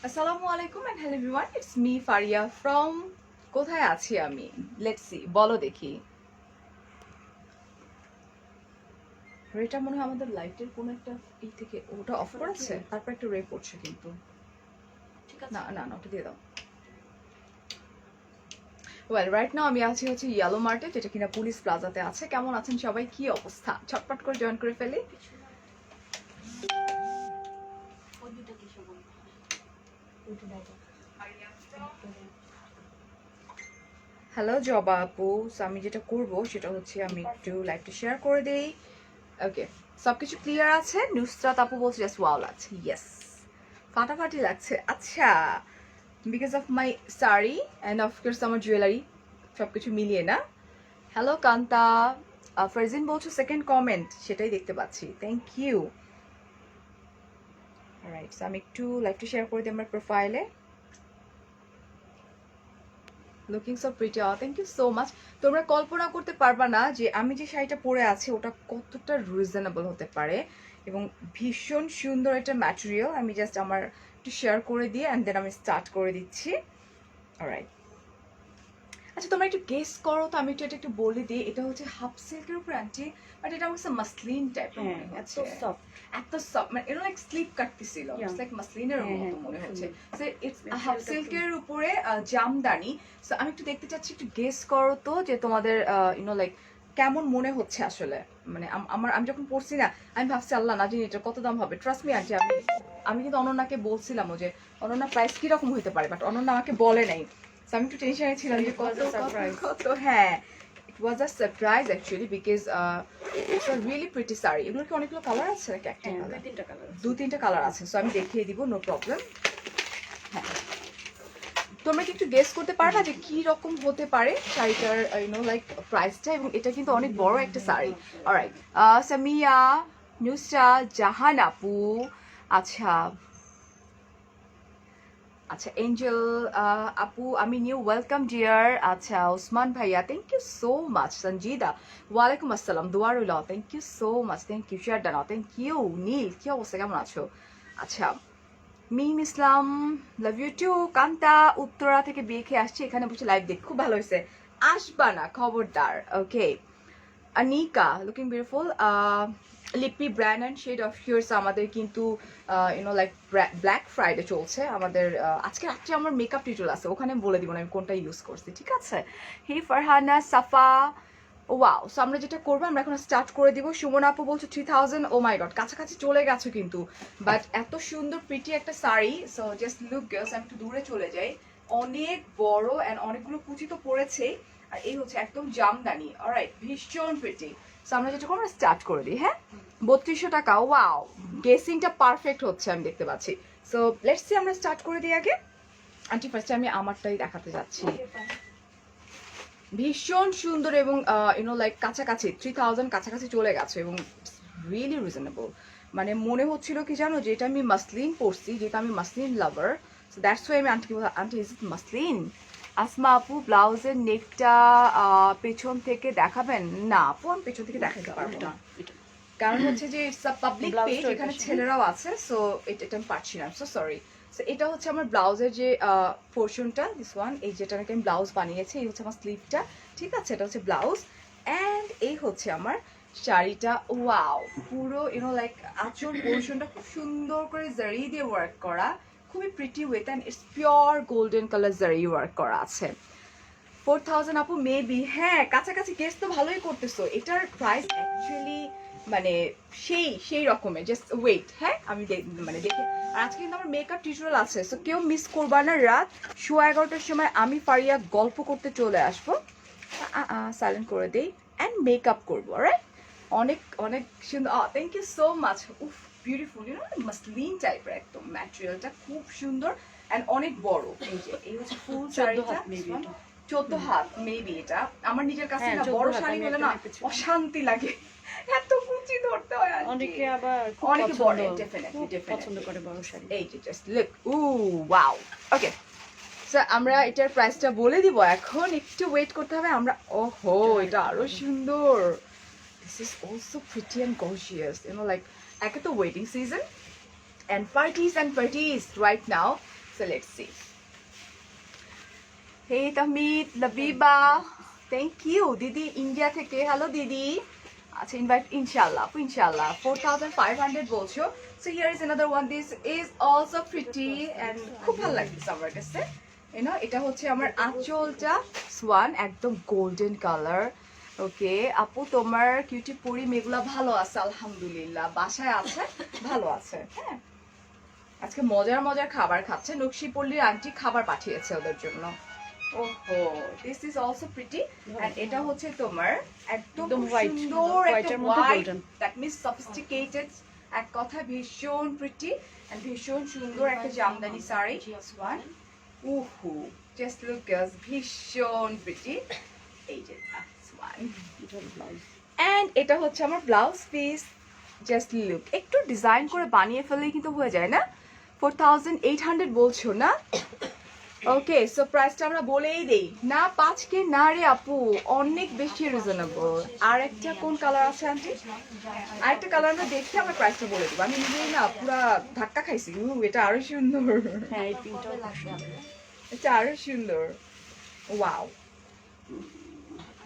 আসসালামু আলাইকুম and hello everyone, it's me Faria from কোথায় আছি আমি, let's see, বলো দেখি। এটা মনে হয় আমাদের লাইটের কোন একটা এই থেকে ওটা অফ করেছে, তারপর একটা রে পড়ছে কিন্তু ঠিক আছে। না না না, ওটা দিয়ে দাও। ওয়েল রাইট নাও আমি আছি হচ্ছে ইয়েলো মার্কেট, যেটা কিনা পুলিশ প্লাজাতে আছে। কেমন আছেন সবাই, কি অবস্থা? ছটপট করে জয়েন করে ফেলি। হ্যালো জবা আপু, আমি যেটা করব সেটা হচ্ছে আমি একটু লাইভটা শেয়ার করে দেই। ওকে, সবকিছু ক্লিয়ার আছে? নুসরাত আপু বলছে জাস্ট ওয়াও লাগছে। ইয়েস, ফাটাফাটি লাগছে। আচ্ছা, because of my sari and of course আমার জুয়েলারি, সবকিছু মিলিয়ে না। হ্যালো কান্তা, ফারজিন বলছো সেকেন্ড কমেন্ট, সেটাই দেখতে পাচ্ছি, থ্যাংক ইউ। রাইট, আমি একটু লাইভটা শেয়ার করে দিই আমার প্রোফাইলে। Looking so pretty, thank you so much. তোমরা কল্পনা করতে পারবা না যে আমি যে শাড়িটা পরে আছি ওটা কতটা রিজনেবল হতে পারে এবং ভীষণ সুন্দর একটা ম্যাটেরিয়াল। আমি জাস্ট আমার একটু শেয়ার করে দিয়ে অ্যান্ড দেন আমি স্টার্ট করে দিচ্ছি। অলরাইট, আচ্ছা তোমরা একটু গেস করো তো, আমি এটা একটু বলে দিই। এটা হচ্ছে হাফ সিল্কের উপর আনটি, বাট এটা আমার কাছে মাসলিন টাইপের মনে হচ্ছে। এত সফট, মানে এটা লাইক স্লিপ কাটতেছিল, ইটস লাইক মাসলিনের মতো মনে হচ্ছে। সো ইটস হাফ সিল্কের উপরে জামদানি। সো আমি একটু দেখতে চাচ্ছি, একটু গেস করো তো যে তোমাদের লাইক কেমন মনে হচ্ছে আসলে। মানে আমি যখন পড়ছি না, আমি ভাবছি আল্লাহ না জানি এটা কত দাম হবে। ট্রাস্ট মি আন্টি, আমি কিন্তু অনন্যাকে বলছিলাম যে অনন্যা প্রাইস কিরকম হতে পারে, বাট অনন্যা আমাকে বলে নাই। So আমি একটু টেনশনে ছিলাম যে কত কত। হ্যাঁ, it was a surprise actually because it's a really pretty sari. এগুলোর কি অনেকগুলো কালার আছে নাকি একটা কালার? দু তিনটা কালার আছে। সো আমি দেখিয়ে দিব, নো প্রবলেম। হ্যাঁ, তোমরা কি একটু গেস করতে পারবা যে কি রকম হতে পারে শাড়িটার লাইক প্রাইসটা? এবং এটা কিন্তু অনেক বড় একটা শাড়ি। অলরাইট, সামিয়া, নুসরা জাহান আপু, আচ্ছা আচ্ছা এঞ্জেল আপু, আমি নিউ, ওয়েলকাম ডিয়ার। আচ্ছা ওসমান ভাইয়া, thank you so much. Sanjida, ওয়ালাইকুম আসসালাম, দোয়া রইল, thank you so much, thank you. শেয়ার ডানা, থ্যাংক ইউ। নীল, কি অবস্থা, কেমন আছো? আচ্ছা, Mim Islam, love you too. Kanta, Uttara থেকে বিয়ে খেয়ে আসছি, এখানে বসে লাইভ দেখ, খুব ভালো হয়েছে। আসবা না খবরদার, okay. Anika, looking beautiful. Lipi brand and shade of here's আমাদের কিন্তু লাইক ব্ল্যাক ফ্রাইডে চলছে আমাদের। আজকে রাত্রে আমার মেকআপ টিউটোরিয়াল আছে, ওখানে বলে দিব না আমি কোনটা ইউজ করছি, ঠিক আছে? হি ফারহানা সাফা, ওয়াও। সো আমরা যেটা করবো, আমরা এখন স্টার্ট করে দিব। সুমন আপু বলছো 3000, ও মাই গড, কাছাকাছি চলে গেছো কিন্তু। বাট এত সুন্দর প্রিটি একটা sari, so just look girls. আমি একটু দূরে চলে যাই। অনেক বড় অ্যান্ড অনেকগুলো কুচি তো পড়েছেই, আর এই হচ্ছে একদম জামদানি। অলরাইট, ভীষণ প্রিটি। সো আমরা যেটা করবো স্টার্ট করে দিই। হ্যাঁ, 3200 টাকা। ওয়াও, গেসিংটা পারফেক্ট হচ্ছে, আমি দেখতে পাচ্ছি। সো লেটস সি, আমরা স্টার্ট করে দিই আগে। আন্টি ফার্স্টে আমি আমারটাই দেখাতে যাচ্ছি। ভীষণ সুন্দর এবং লাইক কাছাকাছি 3000 কাছাকাছি চলে গেছে এবং রিয়েলি রিজনেবল। মানে মনে হচ্ছিল কি জানো, যে এটা আমি মাসলিন পরছি, যেটা আমি muslin lover. So that's why আমি aunty aunty is it muslin? Asma আপু, ব্লাউজের নেকটা পেছন থেকে দেখাবেন? না আপু, আমি পেছন থেকে দেখাতে পারবো না, কারণ হচ্ছে যে ইটস আ পাবলিক পেজ, এখানে ছেলেরাও আছে। সো এটা আমি পারছি না, সো সরি। সো এটা হচ্ছে আমার ব্লাউজের যে পোর্শনটা, দিস ওয়ান, এই যেটা নাকি আমি ব্লাউজ বানিয়েছি, এই হচ্ছে আমার স্লিভটা, ঠিক আছে? এটা হচ্ছে ব্লাউজ অ্যান্ড এই হচ্ছে আমার শাড়িটা। ওয়াও, পুরো লাইক আঁচল পোর্শনটা খুব সুন্দর করে জারি দিয়ে ওয়ার্ক করা, খুবই pretty with and it's pure golden colour জারি ওয়ার্ক করা আছে। 4000 আপু মেবি, হ্যাঁ কাছাকাছি, গেস তো ভালোই করতেছো। এটার প্রাইস অ্যাকচুয়ালি মানে সেই রকমের, জাস্ট ওয়েট। হ্যাঁ, আমি মানে দেখে। আর আজকে কিন্তু আমার মেকআপ টিউটোরিয়াল আছে, সো কেউ মিস করবা না। রাত 11:30টার সময় আমি ফারিয়া গল্প করতে চলে আসবো, সাইলেন্ট করে দেই অ্যান্ড মেকআপ করবো। রাইট, অনেক অনেক সুন্দর। Thank you so much. উফ, বিউটিফুল, মাসলিন টাইপের একদম ম্যাটেরিয়ালটা, খুব সুন্দর অ্যান্ড অনেক বড়। এই যে এই হচ্ছে ফুল শাড়িটা, 14 হাত মেবি। এটা আমার নিজের কাছে না, বড় শাড়ি হলে না অশান্তি লাগে, এত কুচি ধরতে হয়। অনেকে আবার অনেকে বড় ডেফিনেটলি পছন্দ করে বড় শাড়ি। এই যে জাস্ট লুক, ও ওয়াও। ওকে, সো আমরা এটার প্রাইসটা বলে দিব এখন, একটু ওয়েট করতে হবে। আমরা ওহো, এটা আরো সুন্দর। This is also pretty and gorgeous, like একে তো waiting season and parties right now. So let's see. Hey Tamit, Labiba, thank you. Didi India থেকে hello Didi. আচ্ছা invite inshallah, inshallah 4500 বলছো. So here is another one. This is also pretty and খুব ভালো লাগছে আমার কাছে. You know, এটা হচ্ছে আমার আঁচলটা swan একদম golden color. ওকে আপু তোমার কিউটি পরি মেগুলা ভালো আছে আলহামদুলিল্লাহ, বাসায় আছে ভালো আছে। হ্যাঁ আজকে মজার মজার খাবার খাচ্ছে, নকশিপল্লির আন্টি খাবার পাঠিয়েছে ওদের জন্য। ওহো this is also pretty and এটা হচ্ছে তোমার একদম white, সুন্দর white একটা এর মধ্যে white, golden। That means sophisticated, এক কথা ভীষণ প্রিটি এন্ড ভীষণ সুন্দর একটা জামদানি শাড়ি। ওয়ান উহু জাস্ট লুক গাইস, ভীষণ প্রিটি। এই যে ওয়ান এন্ড এটা হচ্ছে আমার ব্লাউজ পিস। জাস্ট লুক, একটু ডিজাইন করে বানিয়ে ফেললেই কিন্তু হয়ে যায় না। 4800 বলছো না? ওকে সো প্রাইসটা আমরা বলেই দেই না, 5K না রে আপু, অনেক বেশি রিজনেবল। আর একটা কোন কালার আছে আন্টি? আরেকটা কালার আমরা দেখি, আমরা প্রাইসটা বলে দেবো। আমি নিজেই না পুরা ধাক্কা খাইছি। এটা আরো সুন্দর, হ্যাঁ এই পিনটাও খুব সুন্দর। এটা আরো সুন্দর। ওয়াও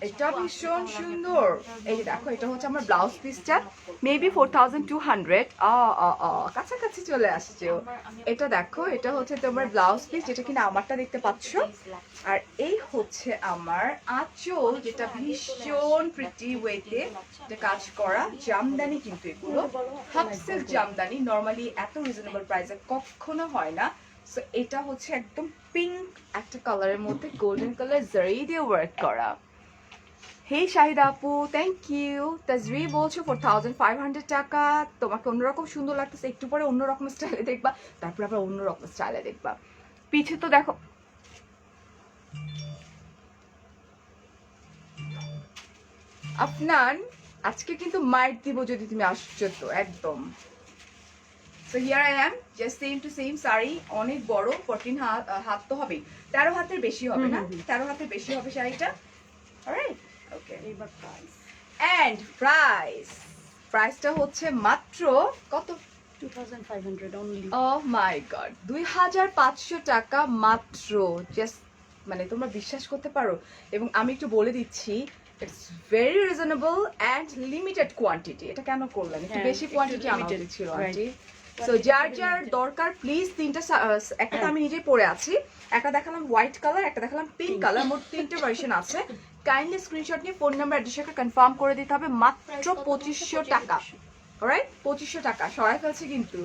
এটা ভীষণ সুন্দর। এই যে দেখো, এটা হচ্ছে আমার ব্লাউজ পিসটা, মেবি 4200, কাছাকাছি চলে আসছে। এটা দেখো, এটা হচ্ছে তোমার ব্লাউজ পিস, যেটা কিনা আমারটা দেখতে পাচ্ছ। আর এই হচ্ছে আমার আঁচল, যেটা ভীষণ প্রিটি ওয়েতে এটা কাজ করা জামদানি, কিন্তু এগুলো হাফ সিল্ক জামদানি, নর্মালি এত রিজনেবল প্রাইসে কখনো হয় না। সো এটা হচ্ছে একদম পিঙ্ক একটা কালারের মধ্যে গোল্ডেন কালার জারি দিয়ে ওয়ার্ক করা। হেই শাহিদা আপু, থ্যাংক ইউ। তাজরি বলছো 4500 টাকা, তোমাকে অন্যরকম সুন্দর লাগতেছে, একটু পরে অন্যরকম স্টাইলে দেখবা, তারপর আবার অন্যরকম স্টাইলে দেখবা। পিছে তো দেখো, আপনার আজকে কিন্তু মাইট দিব যদি তুমি আসছো তো একদম। So here I am, just same to same sari, অনেক বড়, 14 হাত তো হবেই, 13 হাতের বেশি হবে না, 13 হাতের বেশি হবে শাড়িটা। অলরাইট ওকে, এইবার প্রাইস এন্ড প্রাইসটা হচ্ছে মাত্র কত? 2500 অনলি। ও মাই গড, 2500 টাকা মাত্র। জাস্ট মানে তোমরা বিশ্বাস করতে পারো। এবং আমি একটু বলে দিচ্ছি, it's very reasonable and limited quantity. এটা কেন করলেন? একটু হ্যাঁ, বেশি একটু কোয়ান্টিটি আনা limited, উচিত ছিল right. আন্টি। সো যার যার দরকার প্লিজ তিনটা একটা তো আমি নিজেই পরে আছি, একটা দেখালাম হোয়াইট কালার, একটা দেখালাম পিঙ্ক কালার, মোট 3টে ভার্সন আছে। কাইন্ডলি স্ক্রিনশট নিয়ে ফোন নাম্বার অ্যাড্রেসটা কনফার্ম করে দিতে হবে। মাত্র 2500 টাকা। অলরাইট 2500 টাকা সরাই ফেলছি কিন্তু।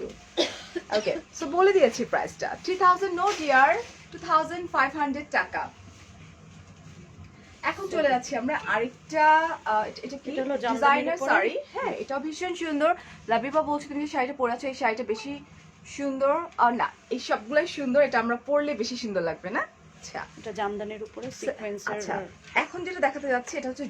ওকে সো বলে দিয়েছি প্রাইসটা 3000 নো ডিয়ার, 2500 টাকা। এখন চলে যাচ্ছি আমরা আরেকটা, এটা কি এটা হলো জামদানির ডিজাইনার উপরে। শাড়ি। হ্যাঁ এটাও ভীষণ সুন্দর। লাবিবা বলছো তুমি যে শাড়িটা পরে আছো, এই শাড়িটা বেশি সুন্দর। আর না, এই সবগুলাই সুন্দর, এটা আমরা পরলে বেশি সুন্দর লাগবে না? আচ্ছা এটা জামদানির উপরে সিকোয়েন্সের। আচ্ছা এখন যেটা দেখাতে যাচ্ছে, এটা হচ্ছে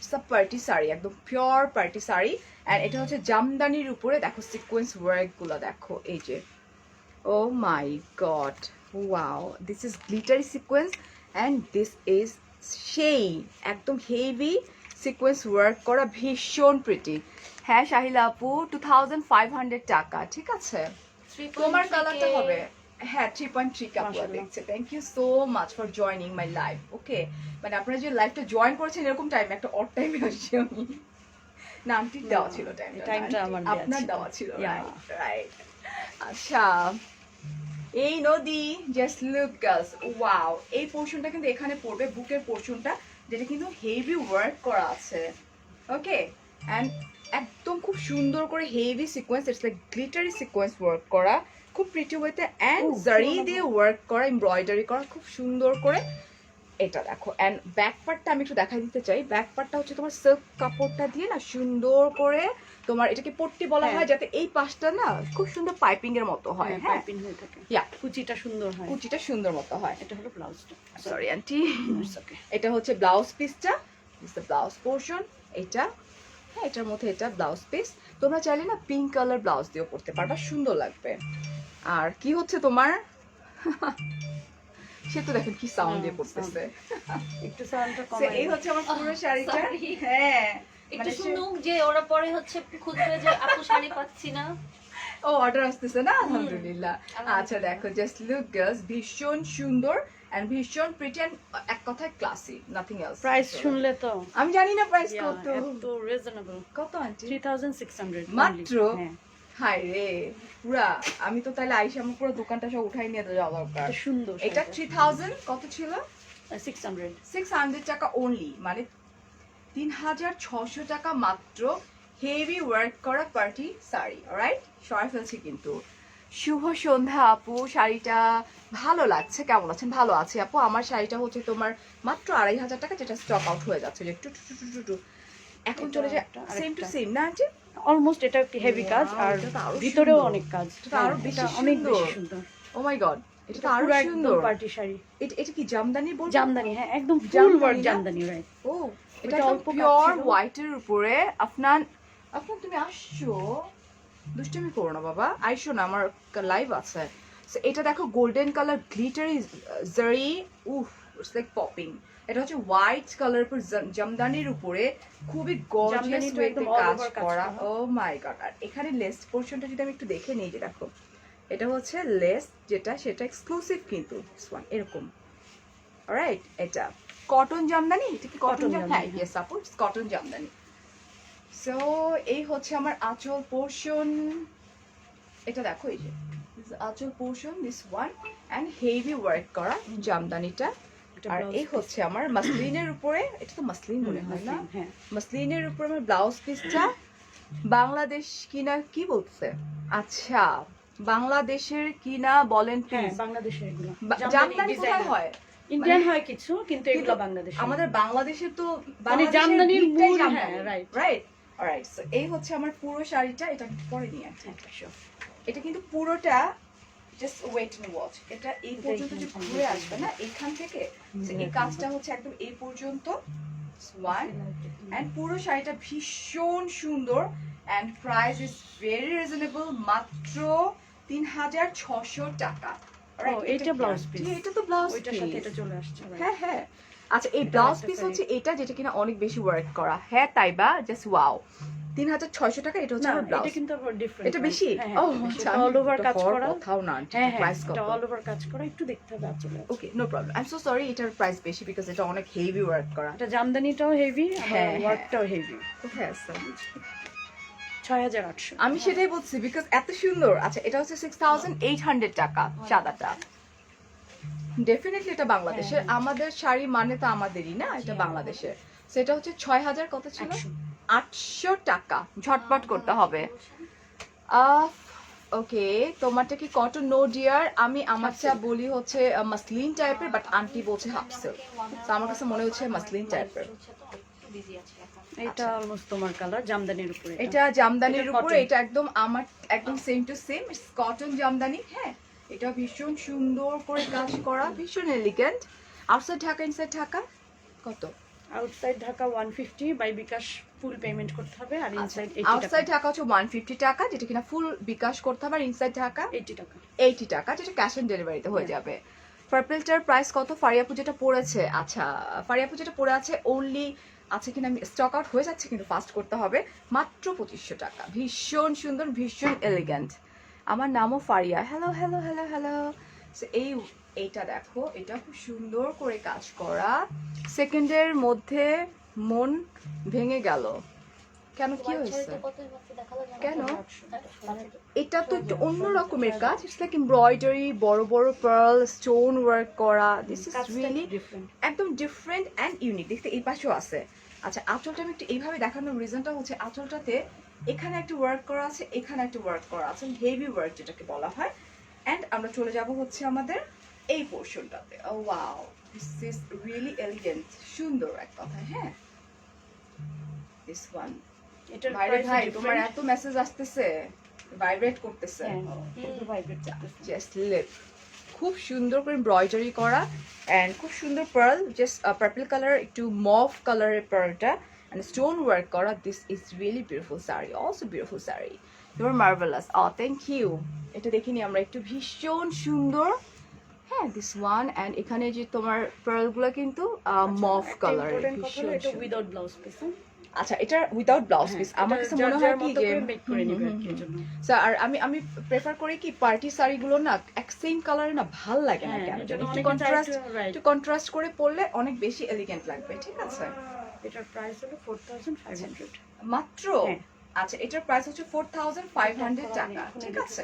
সব পার্টি শাড়ি, একদম পিওর পার্টি শাড়ি। এন্ড এটা হচ্ছে জামদানির উপরে, দেখো সিকোয়েন্স ওয়ার্ক গুলো দেখো, এই যে oh my god wow, this is glittery sequins and this is সেই একদম হেভি সিকোয়েন্স ওয়ার্ক করা, ভীষণ প্রিটি। হ্যাঁ শাহিলা আপু 2500 টাকা, ঠিক আছে। তোমার কালারটা হবে, হ্যাঁ 3.3 কাপুয়া মাশাআল্লাহ। দেখছে। Thank you so much for joining my live. Okay মানে আপনারা যে লাইভটা জয়েন করেছেন এরকম টাইম, একটা অড টাইমে আসছি আমি না, আন্টির দেওয়া ছিল টাইমটা আমার দেয়া আপনার ছিল। দেওয়া ছিল, Yeah. রাইট। আচ্ছা এই নদী, জাস্ট লুক গার্লস, ওয়াও, এই পোরশনটা কিন্তু এখানে পড়বে, বুকের পোরশনটা, যেটা কিন্তু হেভি ওয়ার্ক করা আছে। ওকে এন্ড একদম খুব সুন্দর করে heavy sequence, it's like glittery sequence work করা, খুব প্রিটি ওয়েতে এন্ড জারি দিয়ে ওয়ার্ক করা, এমব্রয়ডারি করা খুব সুন্দর করে। এটা দেখো এন্ড ব্যাক পার্টটা আমি একটু দেখাই দিতে চাই। ব্যাক পার্টটা হচ্ছে তোমার সিল্ক কাপড়টা দিয়ে না সুন্দর করে তোমার, এটাকে পট্টি বলা হয়, যাতে এই পাশটা না খুব সুন্দর পাইপিং এর মতো হয়। হ্যাঁ পাইপিং হয়ে থাকে। ইয়া কুচিটা সুন্দর হয়। কুচিটা সুন্দর মতো হয়। এটা হলো ব্লাউজটা। সরি আন্টি, ওকে। এটা হচ্ছে ব্লাউজ পিসটা, দিস দ্য ব্লাউজ পোরশন। এটা হ্যাঁ এটার মধ্যে এটা ব্লাউজ পিস। তোমরা চাইলে না পিঙ্ক কালার ব্লাউজ দিয়েও পরতে পারবা, সুন্দর লাগবে। আর কি হচ্ছে তোমার সে তো দেখেন কি সাউন্ড দিয়ে পড়তেছে। একটু সাউন্ডটা So, কমাই। এই হচ্ছে আমার পুরো শাড়িটা। sorry. হ্যাঁ একটু মানে শুনুক যে ওরা পরে হচ্ছে খুঁজবে যে আপু শাড়ি পাচ্ছি না। ও অর্ডার আসতেছে না আলহামদুলিল্লাহ আচ্ছা দেখো জাস্ট লুক গার্লস ভীষণ সুন্দর এন্ড ভীষণ প্রিটি এন্ড এক কথায় ক্লাসি নাথিং এলস প্রাইস শুনলে তো আমি জানি না প্রাইস Yeah, কত এত রিজনেবল কত আন্টি 3600 মাত্র? হ্যাঁ হাই রে পুরা আমি তো তাহলে আইসা আমার পুরো দোকানটা সব উঠাই নিয়ে যাওয়া দরকার এত সুন্দর এটা 3000 কত ছিল 600 600 টাকা অনলি মানে 3600 টাকা মাত্র হেভি ওয়ার্ক করা পার্টি শাড়ি রাইট সরাই ফেলছি কিন্তু শুভ সন্ধ্যা আপু শাড়িটা ভালো লাগছে কেমন আছেন ভালো আছে আপু আমার শাড়িটা হচ্ছে তোমার মাত্র 2500 টাকা যেটা স্টক আউট হয়ে যাচ্ছে যে two two two two two এখন চলে যায় সেম টু সেম না আন্টি অলমোস্ট এটা একটি হেভি কাজ Wow, আর এটা তো আরো ভিতরেও সুন্দর। অনেক কাজ এটা তো আরো হ্যাঁ, বেশি এটা অনেক বেশি সুন্দর। সুন্দর ও মাই গড এটা তো আরো পুরো একদম সুন্দর পার্টি শাড়ি এটা কি জামদানি বলবো জামদানি হ্যাঁ একদম ফুল জামদানি ওয়ার্ক না? জামদানি রাইট ও এটা এটা একদম অল্প কাজ পিওর ছিল। হোয়াইটের উপরে আপনার আপনার তুমি আসছো দুষ্টুমি করো না বাবা আইসো না আমার লাইভ আছে So, এটা দেখো গোল্ডেন কালার গ্লিটারি জারি উফ ইটস লাইক পপিং এটা হচ্ছে হোয়াইট কালার উপর জামদানির উপরে খুবই গর্জিয়াস জামদানিটা ওয়েতে একদম all কাজ over কাজ করা করা। ও মাই গড আর এখানে লেস পোরশনটা যদি আমি একটু দেখে নিই যে দেখো এটা হচ্ছে লেস যেটা সেটা এক্সক্লুসিভ কিন্তু this one, এরকম রাইট এটা কটন জামদানি এটা কি cotton Cotton Jamdani Jamdani, yes আপু কটন জামদানি সো এই হচ্ছে আমার আঁচল পোরশন এটা দেখো এই যে আঁচল portion this one and heavy work করা জামদানিটা এটা আর blouse এই হচ্ছে আমার মাসলিনের উপরে এটা তো মাসলিন মনে হয় না হ্যাঁ মাসলিনের উপরে আমার ব্লাউজ পিসটা বাংলাদেশ কিনা কি বলছে আচ্ছা বাংলাদেশের কিনা বলেন হ্যাঁ প্লিজ বাংলাদেশের এগুলো জামদানি কোথায় হয় ইন্ডিয়ান মানে- হয় কিছু কিন্তু এগুলো কিন্তু বাংলাদেশ আমাদের বাংলাদেশের তো মানে জামদানির মূল, হ্যাঁ, right. রাইট অলরাইট সো এই হচ্ছে আমার পুরো শাড়িটা এটা একটু পরে নিয়ে আসি এটা কিন্তু পুরোটা জাস্ট ওয়েট এন্ড ওয়াচ এটা এই এটা পর্যন্ত যে এখানে ঘুরে আসবে না এখান থেকে so এই কাজটা হচ্ছে একদম এই পর্যন্ত ওয়ান এন্ড পুরো শাড়িটা ভীষণ সুন্দর and price is very reasonable মাত্র 3600 টাকা Alright, ও, এইটা কি blouse আর? piece। জি, এটা তো ব্লাউজ ওইটার সাথে এটা চলে আসছে right? হ্যাঁ হ্যাঁ আচ্ছা এই এটা ব্লাউজ একটা পিস শাড়ি। হচ্ছে এটা যেটা কিনা অনেক বেশি ওয়ার্ক করা হ্যাঁ তাই বা জাস্ট ওয়াও 3600 টাকা এটা হচ্ছে না আমার ব্লাউজ এটা কিন্তু আবার ডিফারেন্ট এটা বেশি ও আচ্ছা অল ওভার কাজ করা কথাও না হ্যাঁ হ্যাঁ প্রাইস কত এটা অল ওভার কাজ করা একটু দেখতে হবে আসলে okay no problem I am so sorry এটার প্রাইস বেশি বিকজ এটা অনেক হেভি ওয়ার্ক করা এটা জামদানিটাও হেভি হ্যাঁ, হ্যাঁ হ্যাঁ। ওয়ার্কটাও হেভি কোথায় আছে 6800 আমি সেটাই বলছি বিকজ এত সুন্দর আচ্ছা এটা হচ্ছে 6800 টাকা সাদাটা ডেফিনেটলি এটা বাংলাদেশের হ্যাঁ। আমাদের শাড়ি মানে তো আমাদেরই না এটা বাংলাদেশের সেটা হচ্ছে 6000 কত ছিল 800 টাকা ঝটপট করতে হবে ওকে তোমারটা কি কটন নো ডিয়ার আমি আমারটা বলি হচ্ছে মাসলিন টাইপের বাট আন্টি বলছে হাফ সিল্ক তো আমার কাছে মনে হচ্ছে মাসলিন টাইপের এটা অলমোস্ট তোমার কালার জামদানির উপরে এটা জামদানির এটা উপরে cotton। এটা একদম আমার একদম same to same it's cotton jamdani হ্যাঁ এটা ভীষণ সুন্দর করে কাজ করা ভীষণ elegant outside Dhaka inside Dhaka কত outside Dhaka 150 by bKash full payment করতে হবে আর ইনসাইড 80 টাকা আউটসাইড ঢাকা হচ্ছে 150 টাকা যেটা কিনা ফুল বিকাশ করতে হবে আর ইনসাইড ঢাকা 80 টাকা 80 টাকা যেটা ক্যাশ অন ডেলিভারিতে হয়ে যাবে পার্পলটার প্রাইস কত ফারিয়াপু যেটা পড়েছে আচ্ছা ফারিয়াপু যেটা পড়ে আছে অনলি আছে কিনা আমি স্টক আউট হয়ে যাচ্ছে কিন্তু ফাস্ট করতে হবে মাত্র 2500 টাকা ভীষণ সুন্দর ভীষণ এলিগেন্ট আমার নামও Faria hello hello hello hello এইটা দেখো এটা খুব সুন্দর করে কাজ করা সেকেন্ডের মধ্যে মন ভেঙে গেল কেন কি হয়েছে কেন এটা তো একটু অন্য রকমের কাজ ইটস লাইক এমব্রয়ডারি বড় বড় পার্ল স্টোন ওয়ার্ক করা দিস ইজ রিয়েলি ডিফারেন্ট একদম ডিফারেন্ট অ্যান্ড ইউনিক দেখতে এই পাশেও আছে আচ্ছা আঁচলটা আমি একটু এইভাবে দেখানোর রিজনটা হচ্ছে আঁচলটাতে এখানে একটা ওয়ার্ক করা আছে এখানে একটা ওয়ার্ক করা আছে হেভি ওয়ার্ক যেটাকে বলা হয় অ্যান্ড আমরা চলে যাব হচ্ছে আমাদের এই পোর্শনটাতে oh wow this is really elegant সুন্দর এক কথা হ্যাঁ দিস ওয়ান এটার ভাই প্রাইস ভাই তোমার এত মেসেজ আসতেছে ভাইব্রেট করতেছে একটু ভাইব্রেট করতেছে জাস্ট লিপ খুব সুন্দর করে এমব্রয়ডারি করা এন্ড খুব সুন্দর পার্ল জাস্ট পার্পল কালার একটু মভ কালারের পার্লটা এন্ড স্টোন ওয়ার্ক করা this is really beautiful sari also beautiful sari you are marvellous thank you এটা দেখিনি আমরা একটু ভীষণ সুন্দর হ্যাঁ দিস ওয়ান এন্ড এখানে যে তোমার পার্লগুলো কিন্তু মভ কালার এটা ভীষণ উইদাউট ব্লাউজ পিস আচ্ছা এটা উইদাউট ব্লাউজ পিস আমার কাছে মনে হয় কি যে মেক করে নিবে আর কি এর জন্য। স্যার আর আমি প্রেফার করি কি পার্টি শাড়িগুলো না এক সেম কালারে না ভাল লাগে না হ্যাঁ, কেন এর জানি জন্য একটু অনেকে চায় একটু কন্ট্রাস্ট করে পরলে অনেক বেশি এলিগেন্ট লাগবে ঠিক আছে এটার প্রাইস হলো 4500 মাত্র হ্যাঁ। আচ্ছা এটার প্রাইস হচ্ছে 4500 টাকা ঠিক আছে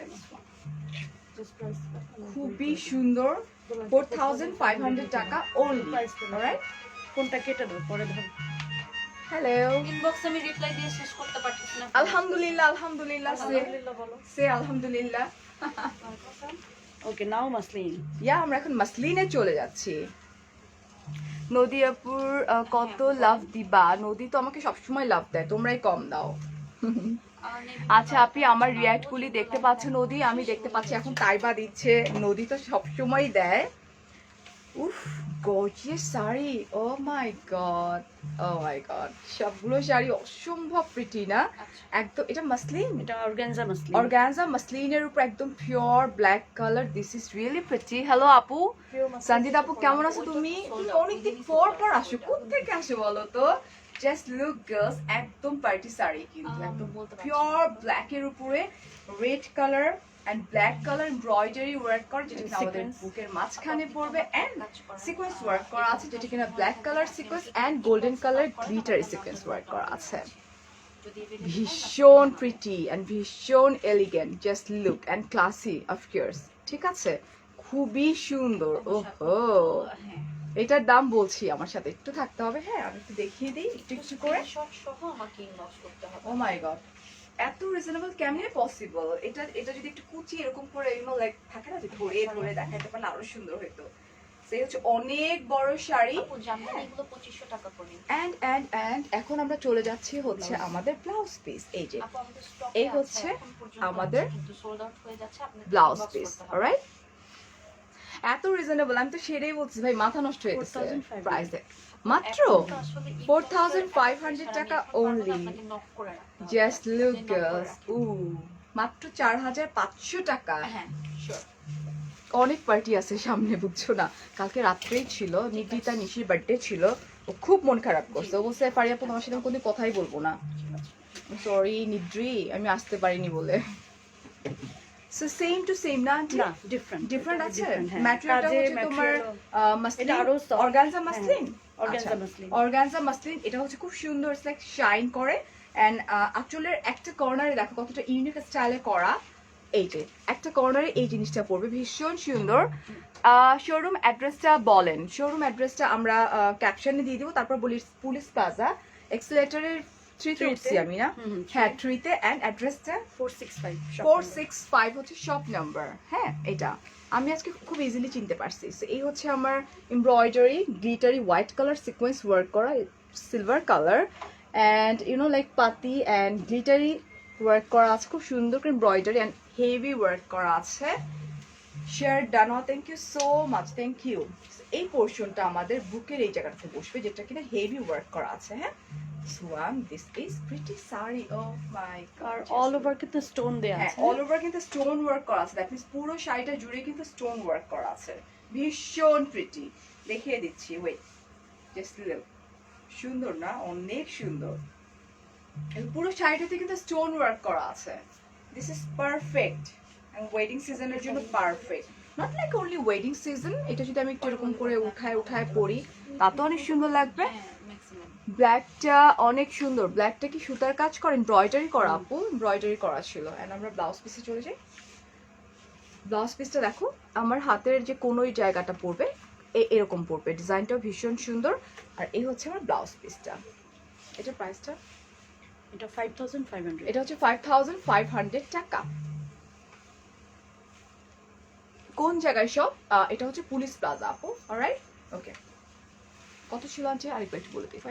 খুবই সুন্দর 4500 টাকা only alright কোনটা কেটে দাও পরে ধর। হ্যালো ইনবক্সে আমি রিপ্লাই দিয়ে শেষ করতে পারতেছি না। আলহামদুলিল্লাহ আলহামদুলিল্লাহ আলহামদুলিল্লাহ বলো। সে আলহামদুলিল্লাহ ওকে নাও মাসলিন। ইয়া আমরা এখন মাসলিনে চলে যাচ্ছি নদী আপুর কত লাভ দিবা নদী তো আমাকে সবসময় লাভ দেয় তোমরাই কম দাও আচ্ছা আপনি আমার রিয়াক্ট গুলি দেখতে পাচ্ছ নদী আমি দেখতে পাচ্ছি এখন তাইবা দিচ্ছে নদী তো সবসময় দেয় উফ gorgeous sari O my god সবগুলো শাড়ি অসম্ভব প্রিটি না একদম এটা মাসলিন এটা অর্গানজা মাসলিন। অর্গানজা মাসলিনের উপর একদম pure black colour this is really pretty hello আপু সঞ্জিত আপু কেমন আছো তুমি তুমি অনেকদিন পর পর আসো কোত্থেকে আসো বলো তো জাস্ট লুক গার্লস একদম পার্টি শাড়ি কিন্তু একদম পিওর ব্ল্যাক এর উপরে red colour and black colour embroidery work করা যেটা কিনা আমাদের বুকের মাঝখানে পড়বে এন্ড সিকোয়েন্স ওয়ার্ক করা আছে যেটা কিনা black colour sequence and golden colour glittery sequence work করা আছে ভীষণ প্রিটি এন্ড ভীষণ elegant just look and classy of course ঠিক আছে খুবই সুন্দর ওহো এটার দাম বলছি আমার সাথে একটু থাকতে হবে হ্যাঁ আমি একটু দেখিয়ে দিই একটু একটু করে শর্ট সহ আমাকে ইনবক্স করতে হবে। ও মাই গড এত রিজনেবল কেমনে পসিবল এটা এটা যদি একটু কুচি এরকম করে ইউনো লাইক থাকে না যে ধরে ধরে দেখাতে পারলে আরো সুন্দর হতো সেই হচ্ছে অনেক বড় শাড়ি আপু জানেন এগুলো 2500 টাকা করে। এন্ড এখন আমরা চলে যাচ্ছি হচ্ছে আমাদের ব্লাউজ পিস এই যে আপু আমাদের স্টক এই হচ্ছে আমাদের কিন্তু সোল্ড আউট হয়ে যাচ্ছে আপনি ব্লাউজ পিস অলরাইট এত রিজনেবল আমি তো সেটাই বলছি ভাই মাথা নষ্ট হয়ে গেছে 4500 প্রাইস মাত্র 4500 টাকা only জাস্ট লুক গার্লস মাত্র 4500 টাকা হ্যাঁ শিওর অনেক পার্টি আছে সামনে বুঝছো না কালকে রাত্রেই ছিল নিকিতা নিশির বার্থডে ছিল ও খুব মন খারাপ করছে ও বলছে ফারিয়া আপু তোমার সাথে আমি কোনো কথাই বলবো না সরি নিদ্রি আমি আসতে পারিনি বলে সো সেম টু সেম না আন্টি না ডিফারেন্ট ডিফারেন্ট আছে হ্যাঁ। ম্যাটেরিয়ালটা কাজে হচ্ছে তোমার material মাসলিন এটা আরো soft। Organza muslin organza muslin. Organza muslin এটা হচ্ছে খুব সুন্দর লাইক শাইন করে এন্ড আঁচলের একটা কর্নারে দেখো কতটা ইউনিক স্টাইলে করা এই যে একটা কর্নারে এই জিনিসটা পড়বে ভীষণ সুন্দর শোরুম অ্যাড্রেসটা বলেন শোরুম অ্যাড্রেসটা আমরা ক্যাপশনে দিয়ে দিব তারপর বলি পুলিশ প্লাজা এক্সিলেটরের 3 তে উঠছি আমি না হ্যাঁ 3 তে এন্ড অ্যাড্রেসটা 465 465 হচ্ছে শপ নাম্বার হ্যাঁ এটা আমি আজকে খুব ইজিলি চিনতে পারছি So, এই হচ্ছে আমার embroidery glittery white colour sequins work করা silver colour and you know like পাতি অ্যান্ড গ্লিটারি ওয়ার্ক করা আছে খুব সুন্দর করে এমব্রয়ডারি অ্যান্ড হেভি ওয়ার্ক করা আছে শেয়ার ডানো thank you so much thank you এই পোর্শনটা আমাদের বুকের এই জায়গাটাতে বসবে যেটা কিনা হেভি ওয়ার্ক করা আছে হ্যাঁ সোয়াম দিস ইজ প্রিটি সারি ও মাই আর গড অল ওভার কিন্তু স্টোন দেয়া হ্যাঁ আছে অল ওভার কিন্তু স্টোন ওয়ার্ক করা আছে দ্যাট মিন্স পুরো শাড়িটা জুড়ে কিন্তু স্টোন ওয়ার্ক করা আছে ভীষণ প্রিটি দেখিয়ে দিচ্ছি ওয়েট জাস্ট লুক সুন্দর না অনেক সুন্দর এই পুরো শাড়িটাতে কিন্তু স্টোন ওয়ার্ক করা আছে দিস ইজ পারফেক্ট ওয়েডিং সিজনের জন্য perfect not like only wedding season এটা যদি আমি একটু এরকম করে উঠায় পরি তাতে অনেক সুন্দর লাগবে ম্যাক্সিমাম ব্ল্যাকটা অনেক সুন্দর ব্ল্যাকটা কি সুতার কাজ করে এমব্রয়ডারি করা আপু এমব্রয়ডারি করা ছিল এন্ড আমরা ব্লাউজ পিসে চলে যাই ব্লাউজ পিসটা দেখো আমার হাতের যে কোন ওই জায়গাটা পড়বে এরকম পড়বে ডিজাইনটাও ভীষণ সুন্দর আর এই হচ্ছে আমার ব্লাউজ পিসটা এটা প্রাইসটা এটা 5500 এটা হচ্ছে 5500 টাকা কোন জায়গায় সব এটা হচ্ছে পুলিশ প্লাজা আপু অলরাইট ওকে কত ছিল আনছে আরেকবার একটু বলে দিই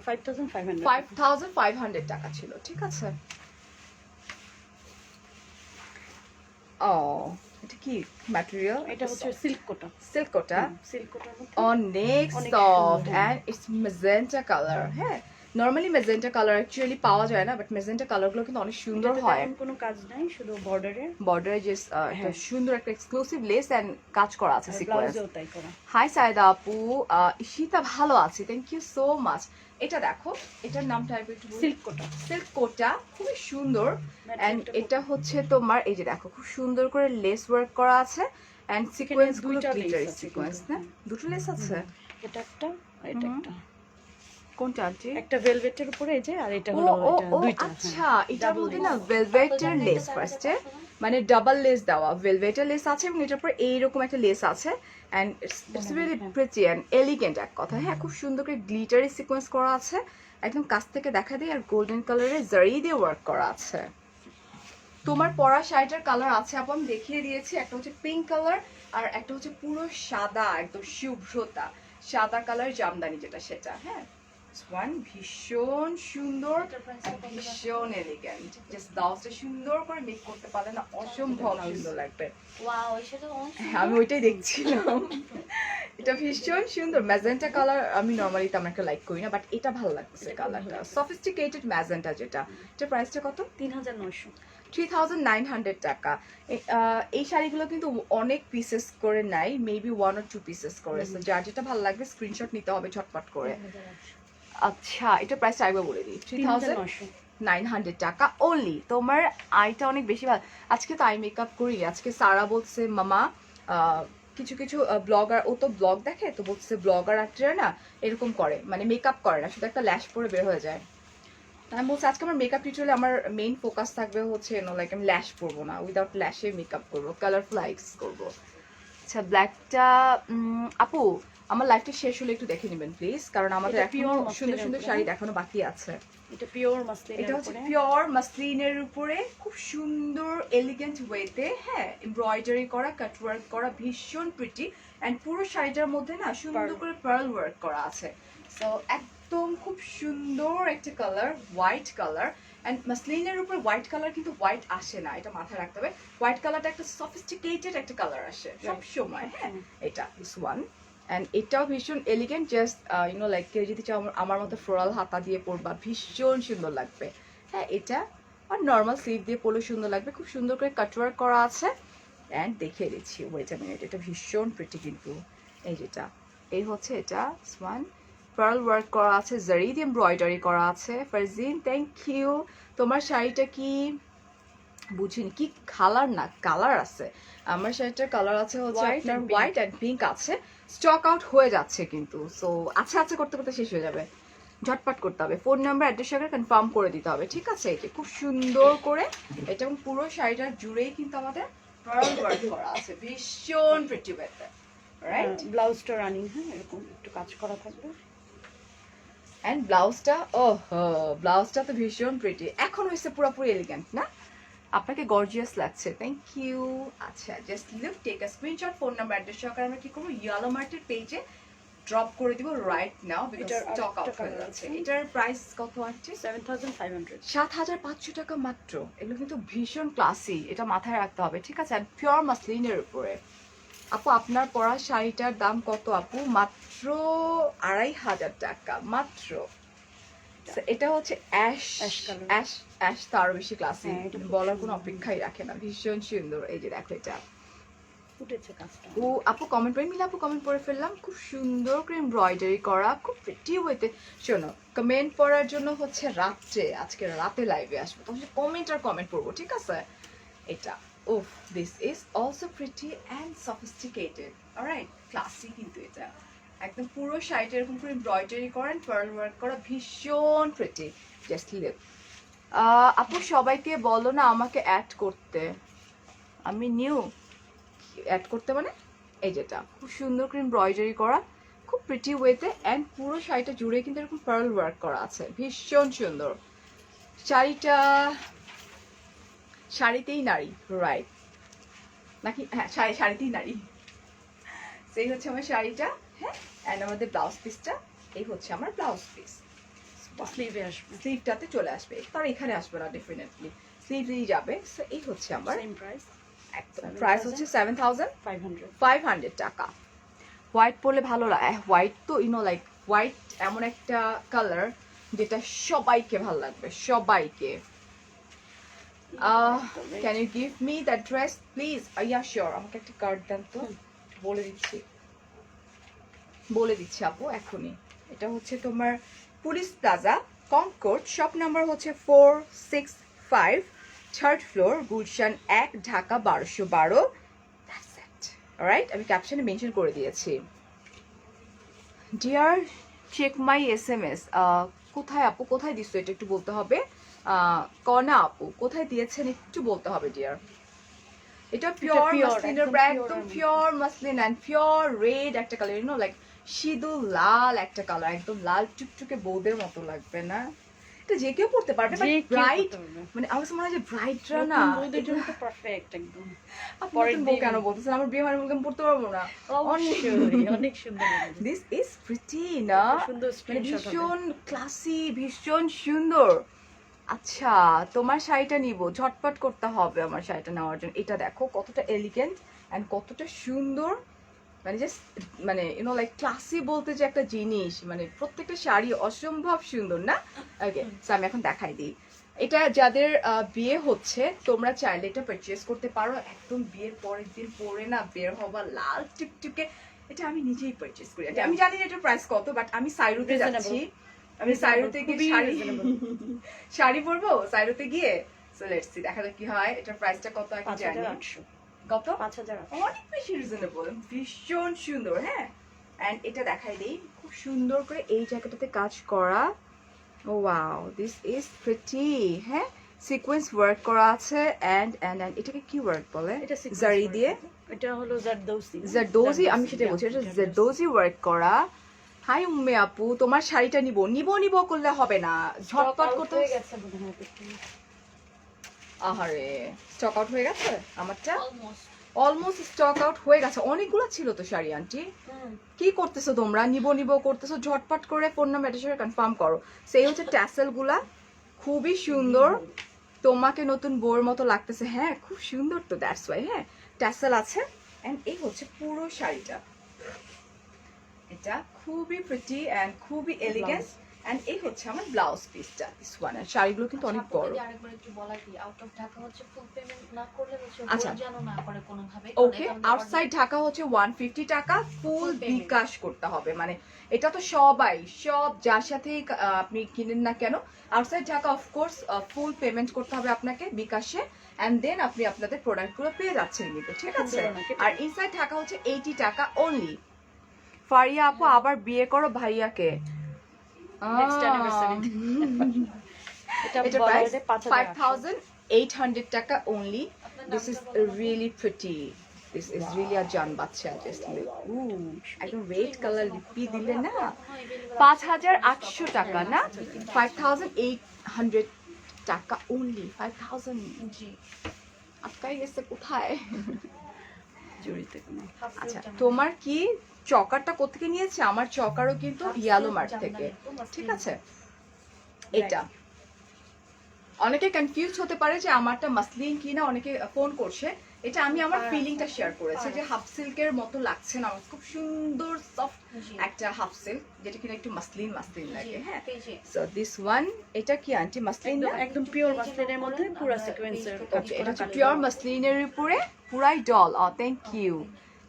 5500 5500 টাকা ছিল ঠিক আছে ও এটা কি ম্যাটেরিয়াল এটা হচ্ছে সিল্ক কোটা সিল্ক কোটা সিল্ক কোটার মধ্যে অনেক অনেক সফট সুন্দর। এন্ড ইটস মেজেন্টা কালার হ্যাঁ নরমালি মেজেন্টা কালার অ্যাকচুয়ালি পাওয়া যায় না বাট মেজেন্টা কালারগুলো কিন্তু অনেক সুন্দর এটাতে হয় তেমন কোনো কাজ নাই শুধু বর্ডারে বর্ডারে যে একটা সুন্দর একটা এক্সক্লুসিভ লেস এন্ড কাজ করা আছে সিকোয়েন্স ব্লাউজেও তাই করা হাই সাইদা আপু ঈশিতা ভালো আছি থ্যাংক ইউ সো মাচ এটা দেখো, এটার নামটা একটু সিল্ক কোটা সিল্ক কোটা, খুবই সুন্দর। এন্ড Material টা এটা হচ্ছে তোমার এই যে দেখো খুব সুন্দর করে লেস ওয়ার্ক করা আছে এন্ড সিকোয়েন্স গুলো দুইটা lace গ্লিটারি আছে সিকোয়েন্স কিন্তু, না, দুটো লেস আছে। এটা একটা আর এটা হুম। একটা, কোনটা আন্টি? একটা ভেলভেটের উপরে এই যে, আর এটা ও হলো ও এটা ও দুইটা। আচ্ছা, এটার Double মধ্যে lace। না ভেলভেটের লেস ফার্স্টে, মানে ডাবল লেস দেওয়া, ভেলভেটের লেস আছে এবং এটার পর এইরকম একটা লেস আছে and it's very pretty and elegant এক কথা। হ্যাঁ, খুব সুন্দর করে গ্লিটারি সিকোয়েন্স করা আছে, একদম কাছ থেকে দেখা দেয়, আর গোল্ডেন কালারের জারি দিয়ে ওয়ার্ক করা আছে। তোমার পরা শাড়িটার কালার আছে আপু, আমি দেখিয়ে দিয়েছি, একটা হচ্ছে পিঙ্ক কালার আর একটা হচ্ছে পুরো সাদা, একদম শুভ্রতা সাদা কালার জামদানি যেটা, সেটা। হ্যাঁ, ওয়ান ভীষণ সুন্দর, ভীষণ এলিগেন্ট, জাস্ট ব্লাউজটা সুন্দর করে মেক করতে পারলে না অসম্ভব সুন্দর লাগবে। ওয়াও, সেটা তো অনেক হ্যাঁ, আমি ওইটাই দেখছিলাম। এটা ভীষণ সুন্দর ম্যাজেন্টা কালার, আমি নর্মালি তেমন একটা লাইক করি না, বাট এটা ভালো লাগছে কালারটা, সফিস্টিকেটেড ম্যাজেন্টা যেটা। এটা প্রাইসটা কত? 3900। 3900 টাকা। এই শাড়িগুলো কিন্তু অনেক পিসেস করে নাই, মেবি 1 or 2 পিসেস করে, so যার যেটা ভালো লাগবে স্ক্রিনশট নিতে হবে ঝটপট করে। আচ্ছা, এটা প্রাইস আরেকবার বলে দিই, 3900 টাকা অনলি। তোমার আইটা অনেক বেশি ভালো, আজকে তো আই মেকআপ করি, আজকে সারা বলছে মামা কিছু কিছু ব্লগার, ও তো ব্লগ দেখে, তো বলছে ব্লগার আর্টিস্টরা না এরকম করে, মানে মেকআপ করে না, শুধু একটা ল্যাশ পরে বের হয়ে যায়। আমি বলছি আজকে আমার মেকআপ টিউটোরিয়ালে আমার মেইন ফোকাস থাকবে হচ্ছে লাইক আমি ল্যাশ পরবো না, উইদাউট ল্যাশে মেকআপ করবো, কালারফুল আইস করবো। আচ্ছা, ব্ল্যাকটা আপু আমার লাইফটা শেষ হলে একটু দেখে নেবেন প্লিজ, কারণ আমাদের এটা এখনো pure সুন্দর মসলিনের সুন্দর উপরে, শাড়ি দেখানো বাকি আছে। এটা পিওর মাসলিনের এটা হচ্ছে উপরে, পিওর মাসলিনের উপরে খুব সুন্দর এলিগেন্ট ওয়েতে, হ্যাঁ, এমব্রয়ডারি করা, কাট ওয়ার্ক করা, ভীষণ প্রিটি এন্ড পুরো শাড়িটার মধ্যে না সুন্দর Pearl। করে পার্ল ওয়ার্ক করা আছে। সো একদম খুব সুন্দর একটা কালার, হোয়াইট কালার। এন্ড মাসলিনের উপর হোয়াইট কালার কিন্তু হোয়াইট আসে না, এটা মাথায় রাখতে হবে। হোয়াইট কালারটা একটা সফিস্টিকেটেড একটা কালার আসে সব সময়। হ্যাঁ, এটা ইস ওয়ান। অ্যান্ড এটাও ভীষণ এলিগেন্ট, জাস্ট লাইক কেউ যদি চাও আমার মতো ফ্লোরাল হাতা দিয়ে পরবা ভীষণ সুন্দর লাগবে। হ্যাঁ, এটা আর নর্মাল স্লিভ দিয়ে পরলে সুন্দর লাগবে, খুব সুন্দর করে কাটওয়ার্ক করা আছে। অ্যান্ড দেখিয়ে দিচ্ছি, ওয়েট আ মিনিট, এটা ভীষণ প্রিটি কিন্তু। এই যেটা, এই হচ্ছে এটা ওয়ান, পার্ল ওয়ার্ক করা আছে, জারি দিয়ে এমব্রয়ডারি করা আছে। Farzin, thank you. তোমার শাড়িটা কি বুঝিনি, কি কালার না কালার আছে? আমার শাড়িটার কালার আছে হচ্ছে White আপনার and pink। White and pink আছে, স্টক আউট হয়ে যাচ্ছে কিন্তু, সো আচ্ছা আচ্ছা করতে করতে শেষ হয়ে যাবে, ঝটপট করতে হবে। ফোন নাম্বার অ্যাড্রেস সঙ্গে কনফার্ম করে দিতে হবে, ঠিক আছে? এই যে খুব সুন্দর করে এটা, এবং পুরো শাড়িটা জুড়েই কিন্তু আমাদের পার্ল ওয়ার্ক করা আছে, ভীষণ প্রিটি ওয়েতে, রাইট? ব্লাউজটা রানিং, হ্যাঁ, এরকম একটু কাজ করা থাকবে। অ্যান্ড ব্লাউজটা, ব্লাউজটা তো ভীষণ প্রিটি, এখন হয়েছে পুরোপুরি এলিগেন্ট না? আপনাকে গর্জিয়াস লাগছে, থ্যাংক ইউ। আচ্ছা, just look, take a screenshot, phone number address সহকারে আমরা কি করবো, ইয়েলো মার্টের পেজে ড্রপ করে দিব রাইট নাও, বিকজ এটার স্টক আউট আরেকটা হয়ে colour যাচ্ছে। আছে। এটার প্রাইস কত আছে? 7500। 7500 টাকা মাত্র। এগুলো কিন্তু ভীষণ ক্লাসি, এটা মাথায় রাখতে হবে, ঠিক আছে? পিওর মাসলিনের উপরে। আপু আপনার পরা শাড়িটার দাম কত আপু? মাত্র 2500 টাকা মাত্র। So, এটা হচ্ছে ash Ash colour। Ash ash, তার বেশি ক্লাসি, হ্যাঁ, এটা খুব বলার কোনো সুন্দর। অপেক্ষাই রাখে না, ভীষণ সুন্দর। এই যে দেখো, এটা উঠেছে কাজটা। ও আপু কমেন্ট করে, মিলে আপু কমেন্ট করে ফেললাম, খুব সুন্দর করে এমব্রয়ডারি করা, খুব প্রিটি ওয়েতে। শোনো, কমেন্ট পড়ার জন্য হচ্ছে রাত্রে, আজকে রাতে লাইভে আসবো, তখন কমেন্ট আর কমেন্ট পড়বো, ঠিক আছে? এটা উফ, this is also pretty and sophisticated, alright, classy কিন্তু এটা একদম পুরো শাড়িটা এরকম করে এমব্রয়ডারি করেন, পার্ল ওয়ার্ক করা, ভীষণ প্রিটি, জাস্ট লিভ। আপু সবাইকে বলো না আমাকে অ্যাড করতে, আমি নিউ। অ্যাড করতে মানে এই যেটা খুব সুন্দর করে এমব্রয়ডারি করা, খুব প্রিটি ওয়েতে, অ্যান্ড পুরো শাড়িটা জুড়ে কিন্তু এরকম পার্ল ওয়ার্ক করা আছে, ভীষণ সুন্দর। শাড়িটা শাড়িতেই নারী, রাইট নাকি? হ্যাঁ, শাড়িতেই নারী, সেই হচ্ছে আমার শাড়িটা। হ্যাঁ, অ্যান্ড আমাদের ব্লাউজ পিসটা, এই হচ্ছে আমার ব্লাউজ পিস। স্লিভে আসবে, স্লিভটাতে চলে আসবে, তার এখানে আসবে না, ডেফিনেটলি স্লিভেই যাবে। সো এই হচ্ছে আমার সেম প্রাইস, একদম প্রাইস হচ্ছে 7500। 7500 টাকা। হোয়াইট পরলে ভালো লাগে, হোয়াইট তো লাইক হোয়াইট এমন একটা কালার যেটা সবাইকে ভালো লাগবে, সবাইকে। Can you give me that dress please? Yeah sure, আমাকে একটা কার্ড দেন তো, বলে দিচ্ছি আপু এখনই। এটা হচ্ছে তোমার police plaza Concord, shop number হচ্ছে 465, 3rd floor, Gulshan 1, Dhaka 1212। That's it. Alright, আমি ক্যাপশনে মেনশন করে দিয়েছি। Dear check my SMS। কোথায় আপু, কোথায় দিচ্ছ এটা একটু বলতে হবে। কনা আপু কোথায় দিয়েছেন একটু বলতে হবে ডিয়ার। এটা পিওর pure, মাসলিনের একদম ব্র্যান্ড, pure একদম আমি। Pure muslin and pure red একটা কালার, ইউ নো লাইক সিঁদুর লাল একটা কালার, একদম লাল টুকটুকে বৌদের মতো লাগবে না? এটা যে কেউ পড়তে পারবে, যে কেউ ব্রাইট, পড়তে পারবে। মানে আমার কাছে মনে হয় যে ব্রাইটরা না, নতুন বউদের জন্য তো পারফেক্ট একদম। আপনি পরের নতুন বউ দিন- কেন বলতেছেন? আমার বিয়ে মানে আমি পড়তে পারবো না? অবশ্যই অনেক সুন্দর লাগবে। দিস ইজ প্রিটি না, একটা সুন্দর মানে স্ক্রিনশট হবে। ভীষণ ক্লাসি, ভীষণ সুন্দর। আচ্ছা, তোমার শাড়িটা নিব, ঝটপট করতে হবে আমার শাড়িটা নেওয়ার জন্য। এটা দেখো কতটা এলিগেন্ট অ্যান্ড কতটা সুন্দর, মানে জাস্ট মানে ইউনো লাইক ক্লাসি বলতে যে একটা জিনিস, মানে প্রত্যেকটা শাড়ি অসম্ভব সুন্দর না? ওকে, সো আমি এখন দেখাই দিই। এটা যাদের বিয়ে হচ্ছে তোমরা চাইলে এটা পারচেজ করতে পারো, একদম বিয়ের পরের দিন পরে না বের হবা লাল টুকটুকে। এটা আমি নিজেই পারচেজ করি, আমি জানি না এটার প্রাইস কত, বাট আমি সাইরুতে যাচ্ছি, আমি সাইরুতে গিয়ে খুবই শাড়ি reasonable। শাড়ি পরবো সাইরুতে গিয়ে। সো লেটস সি, দেখা যাক কি হয়। এটার প্রাইসটা কত আমি জানি। 5800। কত? 5000। অনেক বেশি রিজনেবল, ভীষণ সুন্দর। হ্যাঁ, এন্ড এটা দেখাই দিই, খুব সুন্দর করে এই জায়গাটাতে কাজ করা। ও ওয়াও, দিস ইজ প্রিটি। হ্যাঁ, সিকোয়েন্স ওয়ার্ক করা আছে এন্ড এটাকে কি ওয়ার্ক বলে? এটা sequence জারি work। দিয়ে এটা হলো জারদৌসি। জারদোজি, আমি সেটাই বলছি, এটা জারদোজি ওয়ার্ক করা। হাই উম্মে আপু, তোমার শাড়িটা নিব নিব করলে হবে না, ঝটপট করতে হয়ে হবে। গেছে বোধহয় এতক্ষণ। আহারে, স্টক আউট হয়ে গেছে আমারটা, অলমোস্ট। অলমোস্ট স্টক আউট হয়ে গেছে। অনেকগুলো ছিল তো শাড়ি আন্টি, হুম। কি করতেছো তোমরা? নিব করতেছো, ঝটপট করে ফোন নাম্বার এটা সাথে কনফার্ম করো। সেই হচ্ছে ট্যাসেল গুলা, খুবই সুন্দর, তোমাকে নতুন বউয়ের মতো লাগতেছে। হ্যাঁ, খুব সুন্দর তো, দ্যাটস ওয়াই। হ্যাঁ, ট্যাসেল আছে এন্ড এই হচ্ছে পুরো শাড়িটা। এটা খুবই প্রিটি এন্ড খুবই এলিগেন্ট এন্ড এই হচ্ছে আমার ব্লাউজ পিসটা, দিস ওয়ান। আর শাড়িগুলো কিন্তু অনেক আপুকে বড়। যদি আরেকবার একটু বলা কি, আউট অফ ঢাকা হচ্ছে ফুল পেমেন্ট না করলে হচ্ছে আচ্ছা। বোন যেন না করে কোনোভাবে। ওকে, আউটসাইড ঢাকা হচ্ছে 150 টাকা, ফুল Full payment। বিকাশ করতে হবে। মানে এটা তো সবাই, সব যার সাথে আপনি কিনেন না কেন, আউটসাইড ঢাকা অফকোর্স ফুল পেমেন্ট করতে হবে আপনাকে বিকাশে, এন্ড দেন আপনি আপনাদের প্রোডাক্টগুলো পেয়ে যাচ্ছেন কিন্তু, ঠিক আছে? আর ইনসাইড ঢাকা হচ্ছে 80 টাকা অনলি। ফারিয়া আপু আবার বিয়ে করো ভাইয়াকে। Next anniversary। এটা এটা বলা প্রাইস যায় 5800। 5800 টাকা only. This is really pretty. This is really a জান বাচ্চা, just look. একদম রেড কালার লিপি দিলে না 5800 টাকা না, 5800 টাকা only, 5000। জি। আটকাই গেছে কোথায়? জড়িতে কোনো। আচ্ছা, তোমার কি চকারটা কোথেকে নিয়েছে? আমার চকারও কিন্তু ইয়ালো মার্ট থেকে, ঠিক আছে? এটা অনেকে কনফিউজ হতে পারে যে আমারটা মাসলিন কিনা, অনেকে ফোন করছে। এটা আমি আমার ফিলিংটা শেয়ার করেছি যে হাফ সিল্কের মতো লাগছে না আমার, খুব সুন্দর সফট একটা হাফ সিল্ক, যেটা কিনা একটু মাসলিন লাগে। হ্যাঁ, সো দিস ওয়ান, এটা কি আন্টি মাসলিন না? একদম পিওর মাসলিনের মধ্যে পুরো সিকোয়েন্সের কাজ ওকে, করা। এটা হচ্ছে পিওর মাসলিনের উপরে পুরাই ডল। Thank you.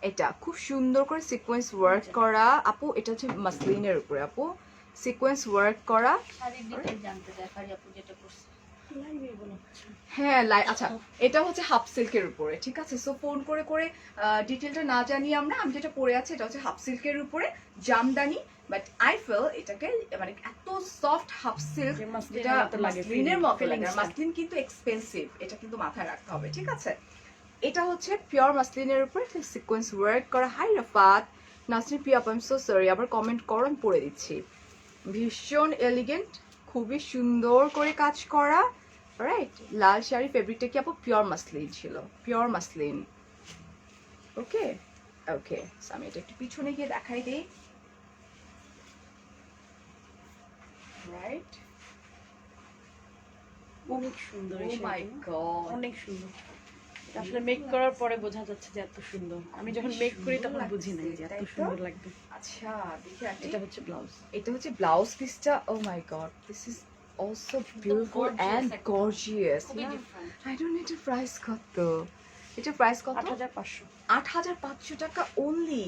এটা খুব সুন্দর করে সিকোয়েন্স ওয়ার্ক করা আপু, এটা হচ্ছে মাসলিনের উপরে আপু, সিকোয়েন্স ওয়ার্ক করা। শাড়ির ডিটেইল জানতে চাই, ফারি আপু যেটা করছে। হ্যাঁ, আচ্ছা, এটা হচ্ছে হাফ সিল্কের উপরে, ঠিক আছে? সো ফোন করে ডিটেলটা না জানি আমরা, আমি যেটা পরে আছি এটা হচ্ছে হাফ সিল্কের উপরে জামদানি, বাট আই ফিল এটাকে মানে এত সফট হাফ সিল্ক, যে মাসলিনের যেটা মতো লাগে, মাসলিনের মতো লাগে। feelings টা। মাসলিন কিন্তু এক্সপেন্সিভ, এটা কিন্তু মাথায় রাখতে হবে, ঠিক আছে? এটা হচ্ছে পিওর মাসলিনের উপরে সিকোয়েন্স ওয়ার্ক করা। Hi Rafat, Nasrin Piya, I am so sorry, আবার কমেন্ট করো, আমি পড়ে দিচ্ছি। ভীষণ এলিগেন্ট, খুবই সুন্দর করে কাজ করা, রাইট? লাল শাড়ি ফেব্রিকটা কি আপু? পিওর মাসলিন ছিল, পিওর মাসলিন। ওকে ওকে, আমি এটা একটু পিছনে গিয়ে দেখাই দিই, রাইট? অনেক সুন্দর ও এই মাই শাড়িটা। গড, অনেক সুন্দর। এটা আসলে মেক করার পরে বোঝা যাচ্ছে যে এত সুন্দর। আমি যখন মেক করি তখন বুঝি নাই যে এত সুন্দর লাগবে। আচ্ছা দেখি আন্টি, এটা হচ্ছে ব্লাউজ। এটা হচ্ছে ব্লাউজ পিসটা। Oh my god, this is also beautiful and gorgeous. খুবই ডিফারেন্ট। আই ডোন্ট নো এটার প্রাইস কত, এটার প্রাইস কত? 8500। 8500 টাকা only.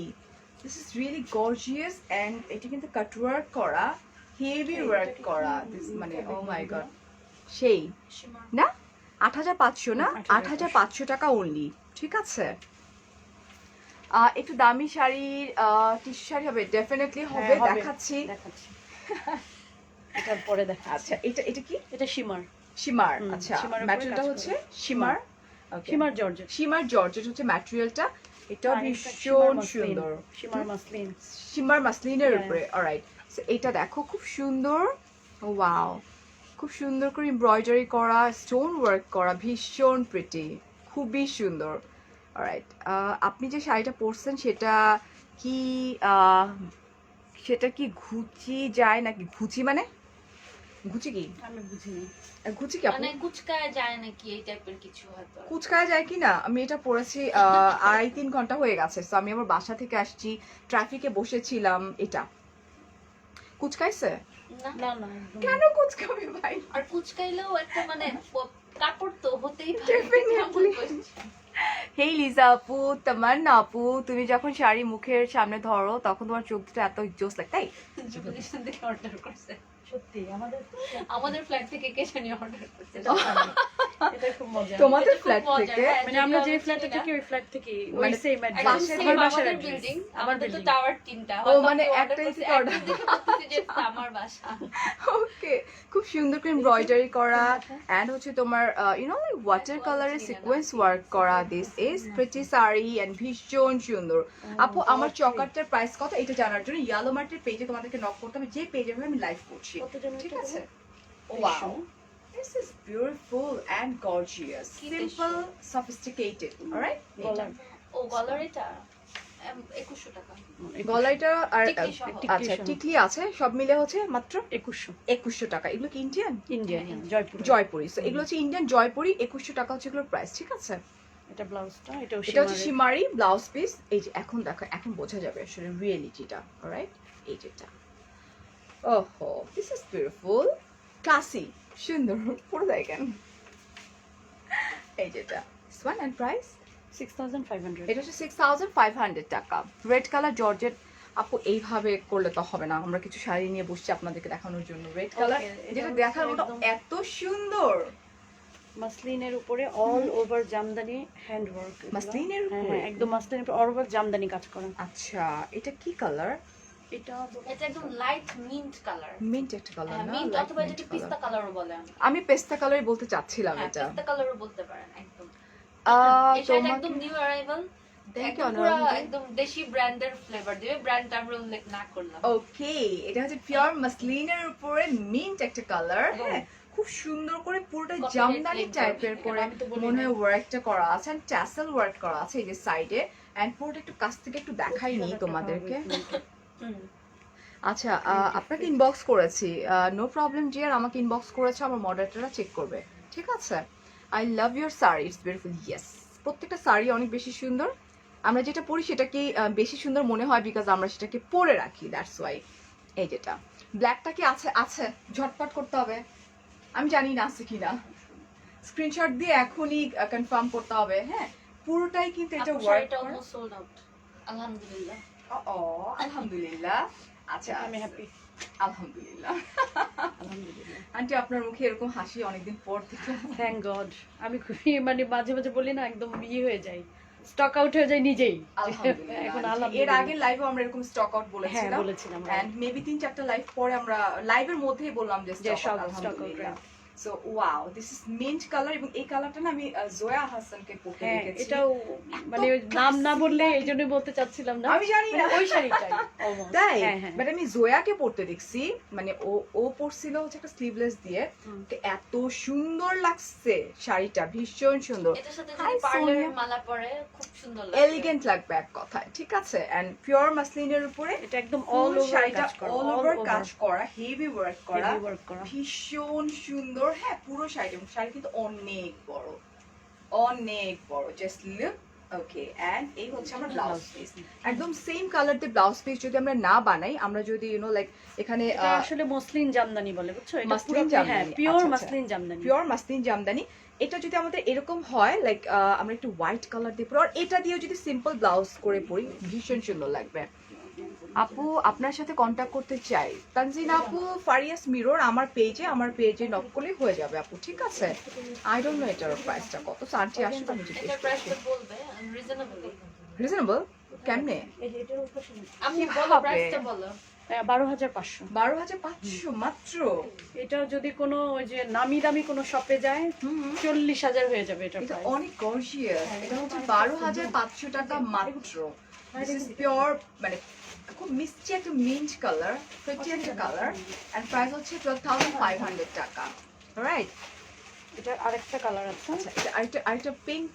This is really gorgeous and এটা কিন্তু কাটওয়ার্ক করা, হেভি ওয়ার্ক করা this মানে ও মাই গড সেই শিমার না ৮৫০০ না ৮৫০০ ৮৫০০ টাকা অনলি ঠিক আছে একটু দামি শাড়ির টিস্যু শাড়ি হবে ডেফিনেটলি হবে হ্যাঁ, দেখাচ্ছি দেখাচ্ছি এটার পরে দেখা আচ্ছা এটা কি এটা শিমার শিমার হুম, আচ্ছা শিমারের উপরে ম্যাটেরিয়ালটা কাজ হচ্ছে করা। শিমার ওকে শিমার জর্জেট শিমার জর্জেট হচ্ছে ম্যাটেরিয়ালটা এটা আর এটা ভীষণ শিমার মাসলিন। সুন্দর শিমার মাসলিন শিমার মাসলিনের Yeah. উপরে অলরাইট সো এটা দেখো খুব সুন্দর ওয়াও খুব সুন্দর করে এমব্রয়ডারি করা স্টোন ওয়ার্ক করা ভীষণ প্রিটি খুবই সুন্দর অলরাইট আপনি যে শাড়িটা পরছেন কি সেটা কি ঘুচি যায় নাকি ঘুচি মানে ঘুচি কি আমি বুঝিনি ঘুচি কি আপনি মানে কুচকায় যায় নাকি এই টাইপের কিছু হয়তো কুচকায় যায় কি না আমি এটা পড়েছি ২.৫-৩ ঘন্টা হয়ে গেছে তো আমি আমার বাসা থেকে আসছি ট্রাফিকে বসেছিলাম এটা কুচকাইছে না না না একদম না। কেন কুচকাবে ভাই আর কুচকাইলেও একটা মানে কাপড় তো হতেই Definitely. পারে হেই লিজা আপু তামান্না আপু তুমি যখন শাড়ি মুখের সামনে ধরো তখন তোমার চোখ দুটো এত জোস লাগে তাই যুবলিশন থেকে অর্ডার করছে সত্যি আমাদের ফ্ল্যাট থেকে কে জানি অর্ডার করছে এটা funny। এটা খুব মজা তোমাদের এটা খুব ফ্ল্যাট মজার, থেকে হ্যাঁ, মানে আমরা যে যদিও ফ্ল্যাটে চিনি না। থাকি ওই ফ্ল্যাট থেকে ওই মানে সেম একদম অ্যাড্রেস same আমার বাসার আমাদের অ্যাড্রেস বিল্ডিং আমার আমাদের তো বিল্ডিং টাওয়ার তিনটা ও, মানে একটাই থেকে order যে আমার বাসা ওকে খুব সুন্দর করে এমব্রয়ডারি করা এন্ড হচ্ছে তোমার লাইক ওয়াটার কালারের সিকোয়েন্স ওয়ার্ক করা this is pretty sari and ভীষণ সুন্দর আপু আমার চকারটার প্রাইস কত এটা জানার জন্য ইয়েলো মার্টের পেজে তোমাদেরকে নক করতে হবে যে পেজে আমি লাইভ করছি কত জন ঠিক এটা আছে বলো? Wow This is beautiful and gorgeous. কি Simple, sophisticated. Alright? গলার ও গলার এটা 2100 টাকা গলাইটা আর টিকলি সহ। আচ্ছা টিকলি আছে সব মিলে হচ্ছে মাত্র 2100 2100 টাকা এগুলো কি Indian India Jaipur Jaipuri so এগুলো হচ্ছে ইন্ডিয়ান জয়পুরি 2100 টাকা হচ্ছে এগুলোর প্রাইস ঠিক আছে এটা ব্লাউজটা এটাও এটা হচ্ছে শিমারের। শিমারি ব্লাউজ পিস এই যে এখন দেখো এখন বোঝা যাবে আসলে রিয়েলিটিটা অলরাইট এই যেটা ওহো দিস ইজ বিউটিফুল ক্লাসি সুন্দর পুরো দেখেন এই যেটা ওয়ান এন্ড প্রাইস 6500 এটা হচ্ছে 6500 টাকা রেড কালার জর্জেট আপু এইভাবে করলে তো হবে না আমরা কিছু শাড়ি নিয়ে বসছি আপনাদেরকে দেখানোর জন্য রেড কালার Okay, এটা যেটা হচ্ছে দেখার মতো একদম- এত সুন্দর মাসলিনের উপরে all over jamdani hand work মাসলিনের উপরে? একদম মাসলিনের উপরে অল ওভার জামদানি কাজ করা আচ্ছা এটা কি কালার এটা এটা একদম লাইট মিন্ট কালার মিন্ট একটা কালার না মিন্ট Light অথবা mint এটাকে color। পিস্তা কালারও বলে আমি পেস্তা কালারই বলতে চাচ্ছিলাম হ্যাঁ এটা পিস্তা কালারও বলতে পারেন একদম এটা তোমাকে একদম নিউ অ্যারাইভাল Thank you, একদম পুরো অনুরাধা। একদম দেশি ব্র্যান্ডের ফ্লেভার দিবে ব্র্যান্ডটা আমরা উল্লেখ না করলাম ওকে এটা হচ্ছে পিওর মাসলিনের উপরে মিন্ট একটা কালার হ্যাঁ খুব সুন্দর করে পুরোটা Copyright জামদানি claim টাইপের করবে। করে আমি তো বলি মনে না। হয় ওয়ার্কটা করা আছে এন্ড ট্যাসেল ওয়ার্ক করা আছে এই যে সাইডে এন্ড পুরোটা একটু কাছ থেকে একটু দেখাই নি তোমাদেরকে হুম আচ্ছা আপনাকে ইনবক্স করেছি নো প্রবলেম ডিয়ার আমাকে ইনবক্স করেছে আমার মডারেটররা চেক করবে ঠিক আছে I love your sari it's beautiful yes প্রত্যেকটা শাড়ি অনেক বেশি সুন্দর আমরা যেটা পরি সেটা কি বেশি সুন্দর মনে হয় বিকজ আমরা সেটাকে পরে রাখি দ্যাটস ওয়াই এই যেটা ব্ল্যাকটা কি আছে আছে ঝটপট করতে হবে আমি জানি না আছে কিনা স্ক্রিনশট দিয়ে এখনই কনফার্ম করতে হবে হ্যাঁ পুরোটাই কিন্তু এটা আপনার ওয়ার্ক শাড়িটা অলমোস্ট সোল্ড আউট আলহামদুলিল্লাহ ও আলহামদুলিল্লাহ আচ্ছা আমি হ্যাপি আলহামদুলিল্লাহ আলহামদুলিল্লাহ আন্টি আপনার মুখে এরকম হাসি অনেকদিন পর দেখলাম থ্যাংক গড আমি খুবই মানে মাঝে মাঝে বলি না একদম ইয়ে হয়ে যাই স্টক আউট হয়ে যায় নিজেই এখন আলহামদুলিল্লাহ এর আলহামদুলিল্লাহ আগের লাইভে আমরা এরকম স্টক আউট হ্যাঁ বলেছিলাম বলেছিলাম এন্ড মেবি 3-4টা লাইভ পরে আমরা লাইভের মধ্যেই বললাম যে যে স্টক সব আউট stock out, আলহামদুলিল্লাহ so wow this is meant colour এবং এই কালারটা না আমি জোয়া হাসানকে পরতে হ্যাঁ দেখেছি এটাও মানে ওই নাম না বললে এই জন্য বলতে চাচ্ছিলাম না আমি জানি না মানে ওই শাড়িটাই almost। তাই হ্যাঁ হ্যাঁ বাট আমি জোয়াকে পরতে দেখছি মানে ও পরছিল হচ্ছে একটা স্লিভলেস দিয়ে হুম। তো এত সুন্দর লাগছে শাড়িটা ভীষণ সুন্দর এটার সাথে Hi, যদি পার্লারের Sonia. মালা পরে খুব সুন্দর লাগে এলিগেন্ট লাগবে এক কথায় ঠিক আছে এন্ড পিওর মাসলিনের উপরে এটা একদম অল অল ওভার শাড়িটা কাজ করা অল ওভার কাজ করা হেভি ওয়ার্ক করা হেভি ওয়ার্ক করা ভীষণ সুন্দর হ্যাঁ পুরো শাড়ি এবং শাড়ি কিন্তু অনেক বড় জাস্ট লুক ওকে এন্ড এই হচ্ছে আমার ব্লাউজ পিস একদম সেম কালার দিয়ে ব্লাউজ পিস যদি আমরা না বানাই আমরা যদি লাইক এখানে এটা আসলে মসলিন জামদানি বলে বুঝছো এটা মসলিন পুরো হ্যাঁ জামদানি, পিওর আচ্ছা, আচ্ছা। Muslin Jamdani pure muslin Jamdani এটা যদি আমাদের এরকম হয় লাইক আমরা একটু হোয়াইট কালার দিয়ে পরি আর এটা দিয়ে যদি সিম্পল ব্লাউজ করে পরি ভীষণ সুন্দর লাগবে আপু আপনার সাথে কন্ট্যাক্ট করতে চাই, তানজিনা আপু ফারিয়াস মিরর আমার পেজে নক করলে হয়ে যাবে আপু, ঠিক আছে? আই ডোন্ট নো এটার প্রাইসটা কত, আন্টি আসলে আমি জিজ্ঞেস এটার করছি। প্রাইসটা বলবে রিজনেবল। রিজনেবল কেমনে? আমি বলো হবে? প্রাইসটা বলো। 12,500। 12,500 মাত্র? এটা যদি কোনো ওই যে নামি দামি কোনো শপে যায় 40,000 হয়ে যাবে এটা এটা প্রাইস। অনেক গর্জিয়াস, এটা হচ্ছে 12,500 টাকা মাত্র। দিস ইজ পিওর, মানে খুব মিষ্টি একটা মিন্ট কালার, প্রিটি একটা কালার, এন্ড প্রাইস হচ্ছে 12,500 টাকা, রাইট? এটা আরেকটা কালার আছে। আচ্ছা, এটা আরেকটা পিঙ্ক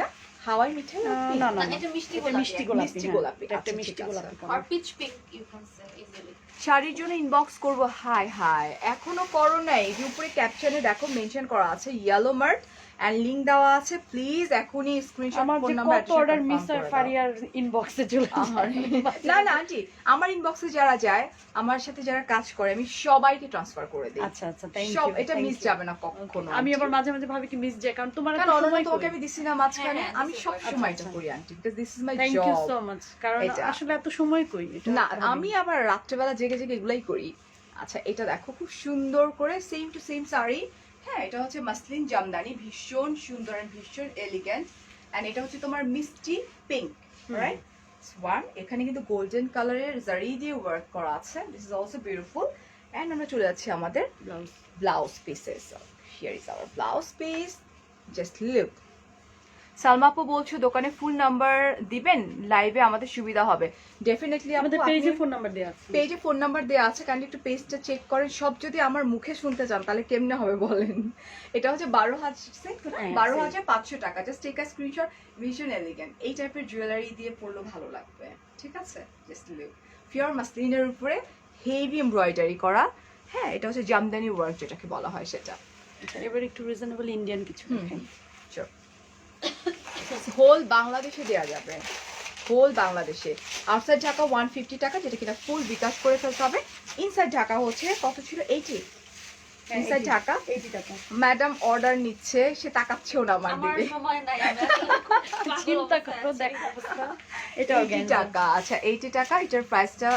না, হাওয়াই মিঠাই না না না না, না, এটা মিষ্টি এটা গোলাপি। মিষ্টি গোলাপি। মিষ্টি হ্যাঁ, গোলাপি, এটা একটা আচ্ছা, মিষ্টি ঠিক আছে। গোলাপি or colour. peach pink you can say easily. শাড়ির জন্য ইনবক্স করব, হাই হাই এখনো করো নাই, যে উপরে ক্যাপশনে দেখো মেনশন করা আছে ইয়েলো মার্ট এন্ড লিংক দেওয়া আছে, প্লিজ এখনই স্ক্রিনশট আমার ফোন যে নাম্বার কত অর্ডার মিস হয় ফারিয়ার ইনবক্সে চলে যায়। না না আন্টি, আমার ইনবক্সে যারা যায়, আমার সাথে যারা কাজ করে, আমি সবাইকে ট্রান্সফার করে দিই। আচ্ছা আচ্ছা, থ্যাংক সব ইউ। এটা মিস যাবে না কখনো। আমি আবার মাঝে মাঝে ভাবি কি মিস যায়, কারণ তোমার কারণ এত অন্য সময় তোমাকে আমি দিছি না মাঝখানে, হ্যাঁ, আমি দিছো সব কয়েক। সময় আচ্ছা, এটা করি aunty, because this is my thank you job. So much, কারণ এটা। আসলে এত সময় কই এটা না ভাবি। আমি আবার রাত্রেবেলা জেগে জেগে এগুলাই করি। আচ্ছা, এটা দেখো খুব সুন্দর করে সেম টু সেম শাড়ি। হ্যাঁ, এটা হচ্ছে মাসলিন জামদানি, ভীষণ সুন্দর এন্ড ভীষণ এলিগেন্ট, এন্ড এটা হচ্ছে তোমার মিষ্টি পিঙ্ক, রাইট? ওয়ান, এখানে কিন্তু গোল্ডেন কালারের জারি দিয়ে ওয়ার্ক করা আছে, this is also beautiful. And আমরা চলে যাচ্ছি আমাদের blouse. Blouse pieces. Here is our blouse piece, just look. Salma আপু বলছো দোকানে ফুল নাম্বার দিবেন, লাইভে আমাদের সুবিধা হবে। ডেফিনেটলি আমাদের পেজে ফোন নাম্বার দেওয়া আছে। পেজে ফোন নাম্বার দেওয়া আছে, কাইন্ডলি একটু পেজটা চেক করেন। সব যদি আমার মুখে শুনতে চান তাহলে কেমনে হবে বলেন? এটা হচ্ছে 12,500 টাকা। জাস্ট টেক আ স্ক্রিনশট, ভীষণ এলিগেন্ট। এই টাইপের জুয়েলারি দিয়ে পরলে ভালো লাগবে, ঠিক আছে? জাস্ট লুক, পিওর মাসলিনের উপরে হেভি এমব্রয়ডারি করা। হ্যাঁ, এটা হচ্ছে জামদানি ওয়ার্ক যেটাকে বলা হয় সেটা। আচ্ছা, এবার একটু রিজনেবল ইন্ডিয়ান কিছু দেখাই। হোল বাংলাদেশে দেওয়া যাবে, হোল বাংলাদেশে। আউটসাইড ঢাকা 150 টাকা, যেটা কিনা ফুল বিকাশ করে ফেলতে হবে। ইনসাইড ঢাকা হচ্ছে কত ছিল? 80। ইনসাইড ঢাকা 80 টাকা। ম্যাডাম অর্ডার নিচ্ছে, সে তাকাচ্ছেও না আমার আমার দিকে। সময় নাই, আমি আসলে খুব পাগল চিন্তা অবস্থায় করো, আছি। দেখো অবস্থা। এটা 80 অর্গানজা। টাকা। আচ্ছা, 80 টাকা। এটার প্রাইসটা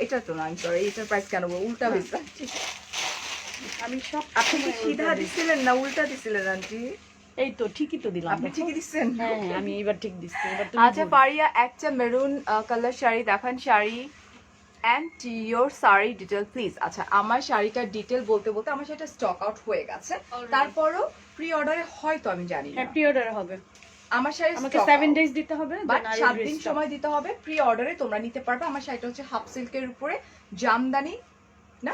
এটা তো না, সরি, এটার প্রাইস কেন বলবো? উল্টা হয়েছে। আমি সব আপনি কি সিধা দিছিলেন না উল্টা দিছিলেন আন্টি? এই তো ঠিকই তো দিলাম। আপনি দেখো। ঠিকই দিচ্ছেন। হ্যাঁ হ্যাঁ, আমি এবার ঠিক দিচ্ছি। এবার তুমি আচ্ছা বলো। পারিয়া, একটা মেরুন কালার শাড়ি দেখান, sari and your sari detail please. আচ্ছা, আমার শাড়িটার ডিটেল বলতে বলতে আমার সেটা স্টক আউট হয়ে গেছে, Already. তারপরও প্রি অর্ডারে হয়তো আমি জানি না। হ্যাঁ, প্রি অর্ডার হবে। আমার শাড়ি আমাকে 7 ডেজ দিতে হবে, বাট then I will 7 দিন restock. সময় দিতে হবে। প্রি অর্ডারে তোমরা নিতে পারবে। আমার শাড়িটা হচ্ছে হাফ সিল্কের উপরে জামদানি না,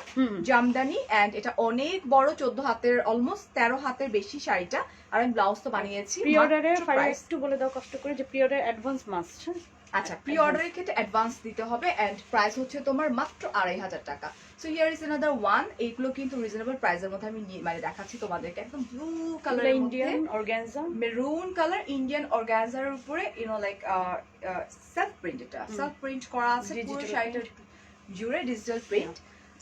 জামদানি, এন্ড এটা অনেক বড়, 14 হাতের, অলমোস্ট 13 হাতের বেশি শাড়িটা। আর আমি ব্লাউজ তো বানিয়েছি। প্রি অর্ডারে মাত্র price। একটু বলে দাও কষ্ট করে যে প্রি অর্ডার অ্যাডভান্স মাস্ট। আচ্ছা, প্রি অর্ডারের ক্ষেত্রে অ্যাডভান্স দিতে হবে, এন্ড প্রাইস হচ্ছে তোমার মাত্র 2,500 টাকা। So here is another one. এইগুলো কিন্তু রিজনেবল প্রাইসের মধ্যে আমি মানে দেখাচ্ছি তোমাদেরকে। একদম ব্লু কালারের মধ্যে Indian organza, maroon colour Indian organza উপরে লাইক সেলফ প্রিন্ট, এটা সেলফ প্রিন্ট করা আছে পুরো Digital শাড়িটার জুড়ে, ডিজিটাল প্রিন্ট।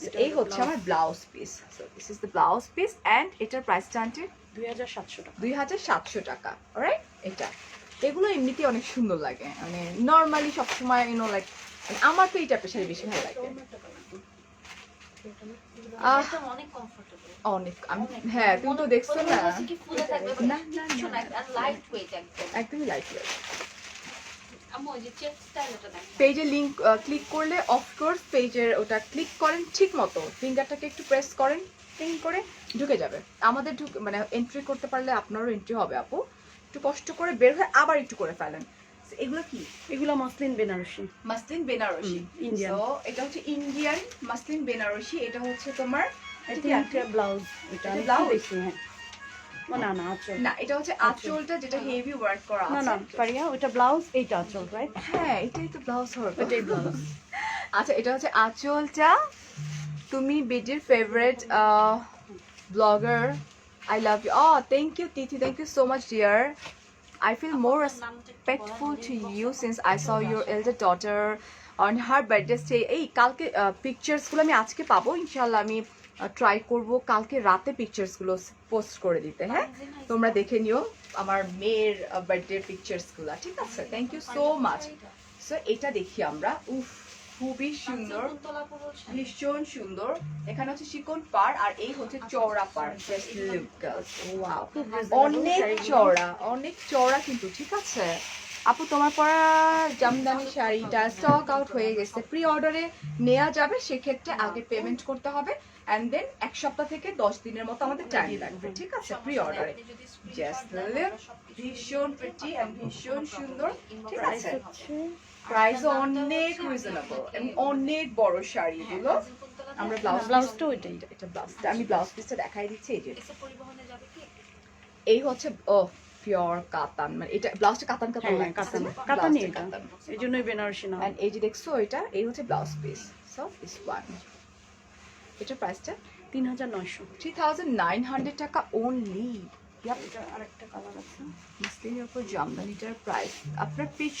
এটা এই হলো হচ্ছে আমার blouse piece. So this is the blouse piece, and এটার প্রাইসটা আনটি 2700 টাকা। 2,700 টাকা, অলরাইট? এটা এগুলো এমনিতেই অনেক সুন্দর লাগে, মানে নরমালি সবসময় লাইক আমার তো এই টাইপের শাড়ি বেশি ভালো লাগে। এটা অনেক কমফোর্টেবল। অনেক আমি, হ্যাঁ তুমি তো দেখছো না, কি ফুলে থাকবে, না, না, কিছু না। না, আর লাইট ওয়েট একদম। একদমই লাইট ওয়েট। আমি ওই যে চেক স্টাইলটা দেখো। পেজে লিংক ক্লিক করলে অফকোর্স পেজের ওটা ক্লিক করেন ঠিক মতো, ফিঙ্গারটাকে একটু প্রেস করেন, টিং করে ঢুকে যাবে। আমাদের মানে এন্ট্রি করতে পারলে আপনারও এন্ট্রি হবে আপু। একটু কষ্ট করে বের হয়ে আবার একটু করে ফেলেন। So, এগুলো কি? এগুলো muslin Benarasi. Muslin Benarasi. Indian. So, এটা হচ্ছে ইন্ডিয়ান মাসলিন বেনারসি। এটা হচ্ছে তোমার আই এটা কি থিংক আঁচল? ব্লাউজ। এটা এটা আমি blouse? দেখি। হ্যাঁ, না না আঁচল। না, এটা হচ্ছে আঁচলটা, যেটা হেভি ওয়ার্ক করা না আছে। না ফারিয়া, ওটা ব্লাউজ, এইটা আঁচল, রাইট? হ্যাঁ, এটাই তো ব্লাউজ হবে। এটাই ব্লাউজ। আচ্ছা, এটা হচ্ছে আঁচলটা। তুমি বিডির favourite blogger, I love you. Oh, thank you Titi, thank you so much dear. I feel more respectful to you since I saw your elder daughter on her birthday stay. এই কালকে পিকচার্সগুলো আমি আজকে পাবো ইনশাআল্লাহ। আমি ট্রাই করব কালকে রাতে পিকচার্সগুলো পোস্ট করে দিতে। হ্যাঁ, তোমরা দেখে নিও আমার মেয়ের বার্থডে পিকচার্সগুলো, ঠিক আছে? Thank you so much. So এটা দেখি আমরা। উফ, খুবই সুন্দর, তোলা বলছেন ভীষণ সুন্দর। এখানে হচ্ছে চিকন পার আর এই হচ্ছে চওড়া পার। জাস্ট লুক গার্লস, ওয়াও, অনেক চওড়া, অনেক চওড়া কিন্তু, ঠিক আছে আপু তোমার পরা জামদানি শাড়িটা স্টক আউট হয়ে গেছে, প্রি অর্ডারে নেওয়া যাবে, সেক্ষেত্রে আগে পেমেন্ট করতে হবে অ্যান্ড দেন 1 সপ্তাহ থেকে 10 দিনের মতো আমাদের টাইম লাগবে, ঠিক আছে প্রি অর্ডারে। জাস্ট লুক, ভীষণ প্রিটি এন্ড ভীষণ সুন্দর, ঠিক আছে। প্রাইস অনেক রিজনেবল এবং অনেক বড় শাড়িগুলো। আমরা ব্লাউজটা ওইটাই। এটা ব্লাউজটা, আমি ব্লাউজ পিসটা দেখাই দিচ্ছি। এই যে পরিবহনে যাবে কি এই হচ্ছে পিওর কাতান, মানে এটা ব্লাউজটা কাতান কাতান হ্যাঁ, লাগছে কাতান না? কাতানই ব্লাউজটা এটা, কাতান। এই জন্যই বেনারসি না। And এই যে দেখছো এটা, এই হচ্ছে blouse piece, so this one. এটার প্রাইসটা 3900। 3900 টাকা অনলি। এটা আরেকটা কালার আছে, মুসলিমের উপর জামদানিটার প্রাইস আপনার পিচ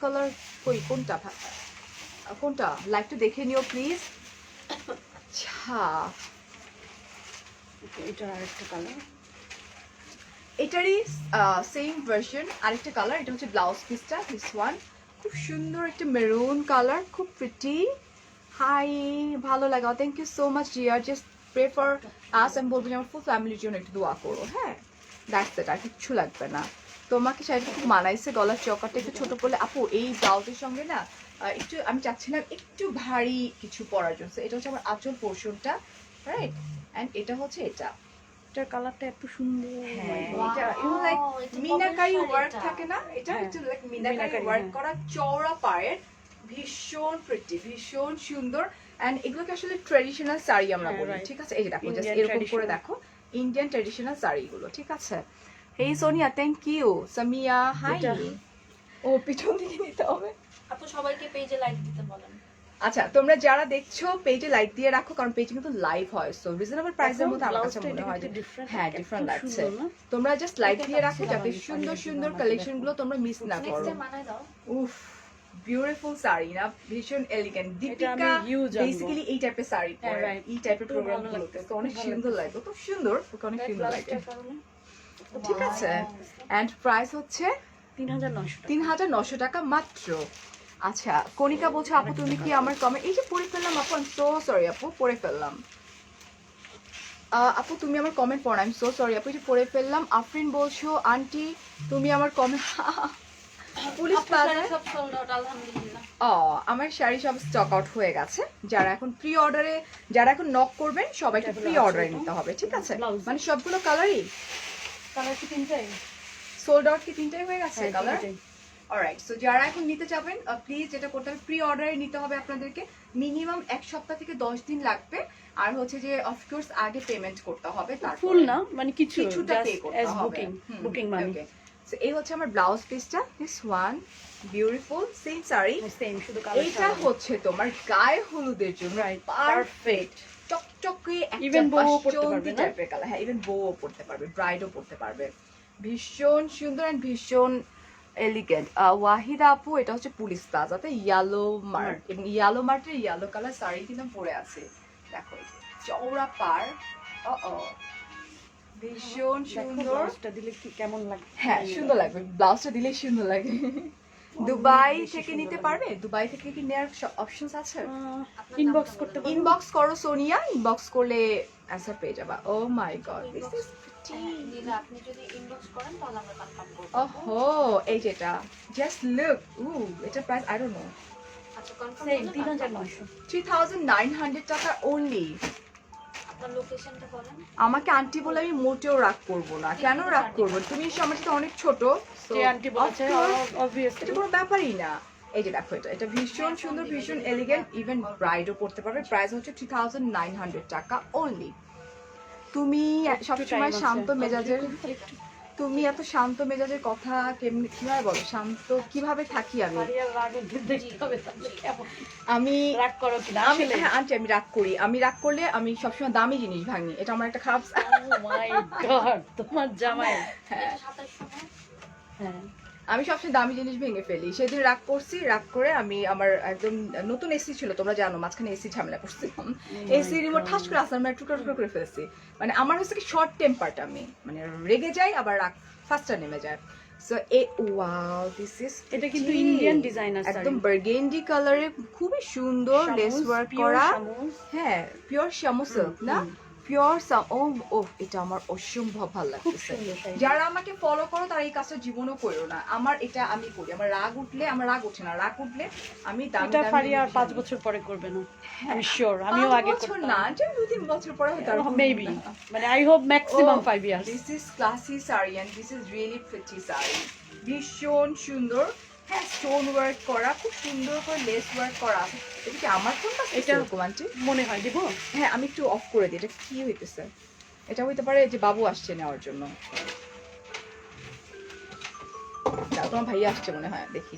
কালার কই কোনটা কোনটা লাইকটা দেখে নিও প্লিজ। আচ্ছা, এটা আরেকটা কালার, এটারই সেম ভার্সন আরেকটা কালার। এটা হচ্ছে ব্লাউজ পিসটা, দিস ওয়ান। খুব সুন্দর একটা মেরুন কালার, খুব প্রিটি। হাই, ভালো লাগে, thank you so much dear. Just pray for us, আমি বলবো যে আমার ফুল ফ্যামিলির জন্য একটু দোয়া করো, হ্যাঁ দ্যাটস ইট, আর কিচ্ছু লাগবে না। তোমাকে শাড়িটা খুব মানাইছে, গলার চকারটা একটু ছোট করলে আপু এই ব্লাউজের সঙ্গে না একটু আমি চাচ্ছিলাম একটু ভারী কিছু পরার জন্য। এটা হচ্ছে আমার আঁচল পোর্শনটা, রাইট, অ্যান্ড এটা হচ্ছে এটা। এটার কালারটা এত সুন্দর। হ্যাঁ, Wow, এটা ইউনো লাইক এটা মিনাকারি কবের শাড়ি ওয়ার্ক এটা? থাকে না, এটা হ্যাঁ, একটু লাইক মিনাকারি মিনাকারি, ওয়ার্ক হ্যাঁ। করা, চওড়া পায়ের, ভীষণ প্রিটি, ভীষণ সুন্দর। এন্ড এগুলোকে আসলে ট্রেডিশনাল শাড়ি আমরা হ্যাঁ, বলি, right. ঠিক আছে। এই যে দেখো জাস্ট Indian এরকম করে traditional. দেখো, ইন্ডিয়ান ট্রেডিশনাল শাড়িগুলো, ঠিক আছে। Hey Sonia, thank you. Samia, hi. এটা। ও পিছন দিকে নিতে হবে। আপু সবাইকে পেজে লাইক দিতে বলেন। আচ্ছা, তোমরা যারা দেখছো পেজে লাইক দিয়ে রাখো, কারণ পেজে কিন্তু লাইভ হয়, সো রিজনেবল প্রাইসের মধ্যে আমার কাছে মনে হয় যে হ্যাঁ ডিফারেন্ট লাগছে। তোমরা জাস্ট লাইক দিয়ে রাখো যাতে সুন্দর সুন্দর কালেকশন গুলো তোমরা মিস না নেক্সট করো। টাইম মানায় দাও। উফ, বিউটিফুল শাড়ি না, ভীষণ এলিগেন্ট। আমি দীপিকা huge আনবো। বেসিক্যালি এই টাইপের শাড়ি হ্যাঁ, পরে, right. এই টাইপের খুব প্রোগ্রাম ভালো গুলোতে লাগছে, তো অনেক খুব ভালো সুন্দর লাগে, তো সুন্দর, ওকে অনেক সুন্দর লাগে। ঠিক আছে, এন্ড প্রাইস হচ্ছে 3900 টাকা। 3900 টাকা মাত্র। আচ্ছা, কণিকা বলছে আপু তুমি কি আমার কমেন্ট, এই যে পড়ে ফেললাম আপু, আই এম সো সরি আপু, পড়ে ফেললাম। আপু তুমি আমার কমেন্ট পড়ো, আই এম সো সরি আপু, এই যে পড়ে ফেললাম। আফরিন বলছো আন্টি তুমি আমার কমেন্ট পুলিশ আপনার প্লাজা। শাড়ি সব সোল্ড আউট আলহামদুলিল্লাহ। আমার শাড়ি সব স্টক আউট হয়ে গেছে। যারা এখন প্রি অর্ডারে, যারা এখন নক করবেন সবাইকে এটা প্রি blouse অর্ডারে এটা? নিতে হবে, ঠিক আছে। Blouse। মানে সবগুলো কালারই কালার কি তিনটাই? সোল্ড আউট, কি তিনটাই হয়ে গেছে হ্যাঁ, কালার? তিনটাই। অলরাইট, সো যারা এখন নিতে চাবেন প্লিজ যেটা করতে হবে, প্রি অর্ডারে নিতে হবে আপনাদেরকে। মিনিমাম 1 সপ্তাহ থেকে 10 দিন লাগবে। আর হচ্ছে যে অফকোর্স আগে পেমেন্ট করতে হবে, তারপর ফুল না, মানে কিছু কিছুটা পে করতে as হবে। booking, booking money. ওকে, সো এই হচ্ছে আমার ব্লাউজ পিসটা, this one, beautiful same sari. Same, শুধু কালার। এইটা হচ্ছে তোমার গায়ে হলুদের জন্য Right, পারফেক্ট, চকচকে একটা Even বউও পরতে বাসন্তী পারবে না? টাইপের কালার। হ্যাঁ, ইভেন বউও পরতে পারবে, ব্রাইডও পরতে পারবে। ভীষণ সুন্দর এন্ড ভীষণ এলিগেন্ট। ওয়াহিদা আপু, এটা হচ্ছে পুলিশ প্লাজাতে ইয়েলো মার্ক, এবং ইয়েলো মার্কের ইয়েলো কালার শাড়ি কিন্তু পরে আছে। দেখো এই যে চওড়া পার, ভীষণ সুন্দর। ব্লাউজটা দিলে কি কেমন লাগে? হ্যাঁ, সুন্দর লাগবে, ব্লাউজটা দিলেই সুন্দর লাগে। দুবাই বেশি থেকে সুন্দর নিতে লাগে। পারবে? দুবাই থেকে কি নেওয়ার অপশনস আছে? ইনবক্স করতে পারো। ইনবক্স করো সোনিয়া, ইনবক্স করলে অ্যান্সার পেয়ে যাবা। ও মাই গড, দিস ইজ দিলে আপনি যদি ইনবক্স করেন তাহলে আমরা কনফার্ম করব। ওহো, এই যেটা জাস্ট লুক, এটা প্রাইস আই ডোন্ট নো, আচ্ছা কনফার্ম সেম করলে 3900। 3900 টাকা অনলি। আপনার লোকেশনটা বলেন। আমাকে আন্টি বলে আমি মোটেও রাগ করব না। কেন রাগ করব? তুমি আমার সাথে অনেক ছোট, so যে আন্টি বলেছে of course, obviously এটা কোনো ব্যাপারই না। এই যে দেখো, এটা ভীষণ সুন্দর, ভীষণ এলিগেন্ট, ইভেন ব্রাইডও পড়তে পারবে। প্রাইস হচ্ছে 3900 টাকা অনলি। তুমি সবসময় time শান্ত আছে। মেজাজের, তুমি এত শান্ত মেজাজের কথা কেমনি, কিভাবে বলো শান্ত কিভাবে থাকি আমি? মারিয়ার রাগ দেখতে হবে তাহলে কেমন আমি রাগ করো কিনা। আমি হ্যাঁ আন্টি, আমি রাগ করি। আমি রাগ করলে আমি সবসময় দামি জিনিস ভাঙি, এটা আমার একটা খারাপ। ও মাই গড, তোমার জামাই। হ্যাঁ, 2700 না? হ্যাঁ, আমি সবসময় দামি জিনিস ভেঙে ফেলি। সেদিন রাগ করছি, রাগ করে আমি আমার একদম নতুন এসি ছিল, তোমরা জানো মাঝখানে এসি ঝামেলা করছিলাম, এসি রিমোট ঠাস করে আসলাম, আমি টুকরো টুকরো করে ফেলছি। মানে আমার হচ্ছে কি শর্ট টেম্পারটা, আমি মানে রেগে যাই, আবার রাগ ফাস্টার নেমে যায়। সো ওয়াও দিস ইজ এটা কিন্তু ইন্ডিয়ান ডিজাইনার শাড়ি, একদম বার্গেন্ডি কালারে খুবই সুন্দর লেস ওয়ার্ক করা। হ্যাঁ, পিওর শামু সিল্ক না, পিওর ও এটা আমার অসম্ভব ভালো খুব লাগছে। সুন্দর শাড়ি। যারা আমাকে ফলো করো তারা এই কাজটা জীবনও করো না, আমার এটা আমি করি। আমার রাগ উঠলে, আমার রাগ ওঠে না, রাগ উঠলে আমি দামি এটা দামি ফারিয়া আর জিনিস 5 আনি। বছর পরে করবে না, আমি শিওর। আমিও 5 আগে বছর করতাম না, যে 2-3 বছর পরে হয়তো আর করবো মেবি, না। মানে I hope maximum Oh, 5 years. This is classy saree and this is really pretty saree. ভীষণ সুন্দর। হ্যাঁ, স্টোন ওয়ার্ক করা, খুব সুন্দর করে লেস ওয়ার্ক করা আছে। এটা কি আমার কোনটা এটা- এটা এরকম আন্টি? মনে হয় দিব। হ্যাঁ, আমি একটু অফ করে দিই। এটা কি হইতেছে? এটা হইতে পারে যে বাবু আসছে নেওয়ার জন্য। না, তোমার ভাইয়া আসছে মনে হয়, দেখি।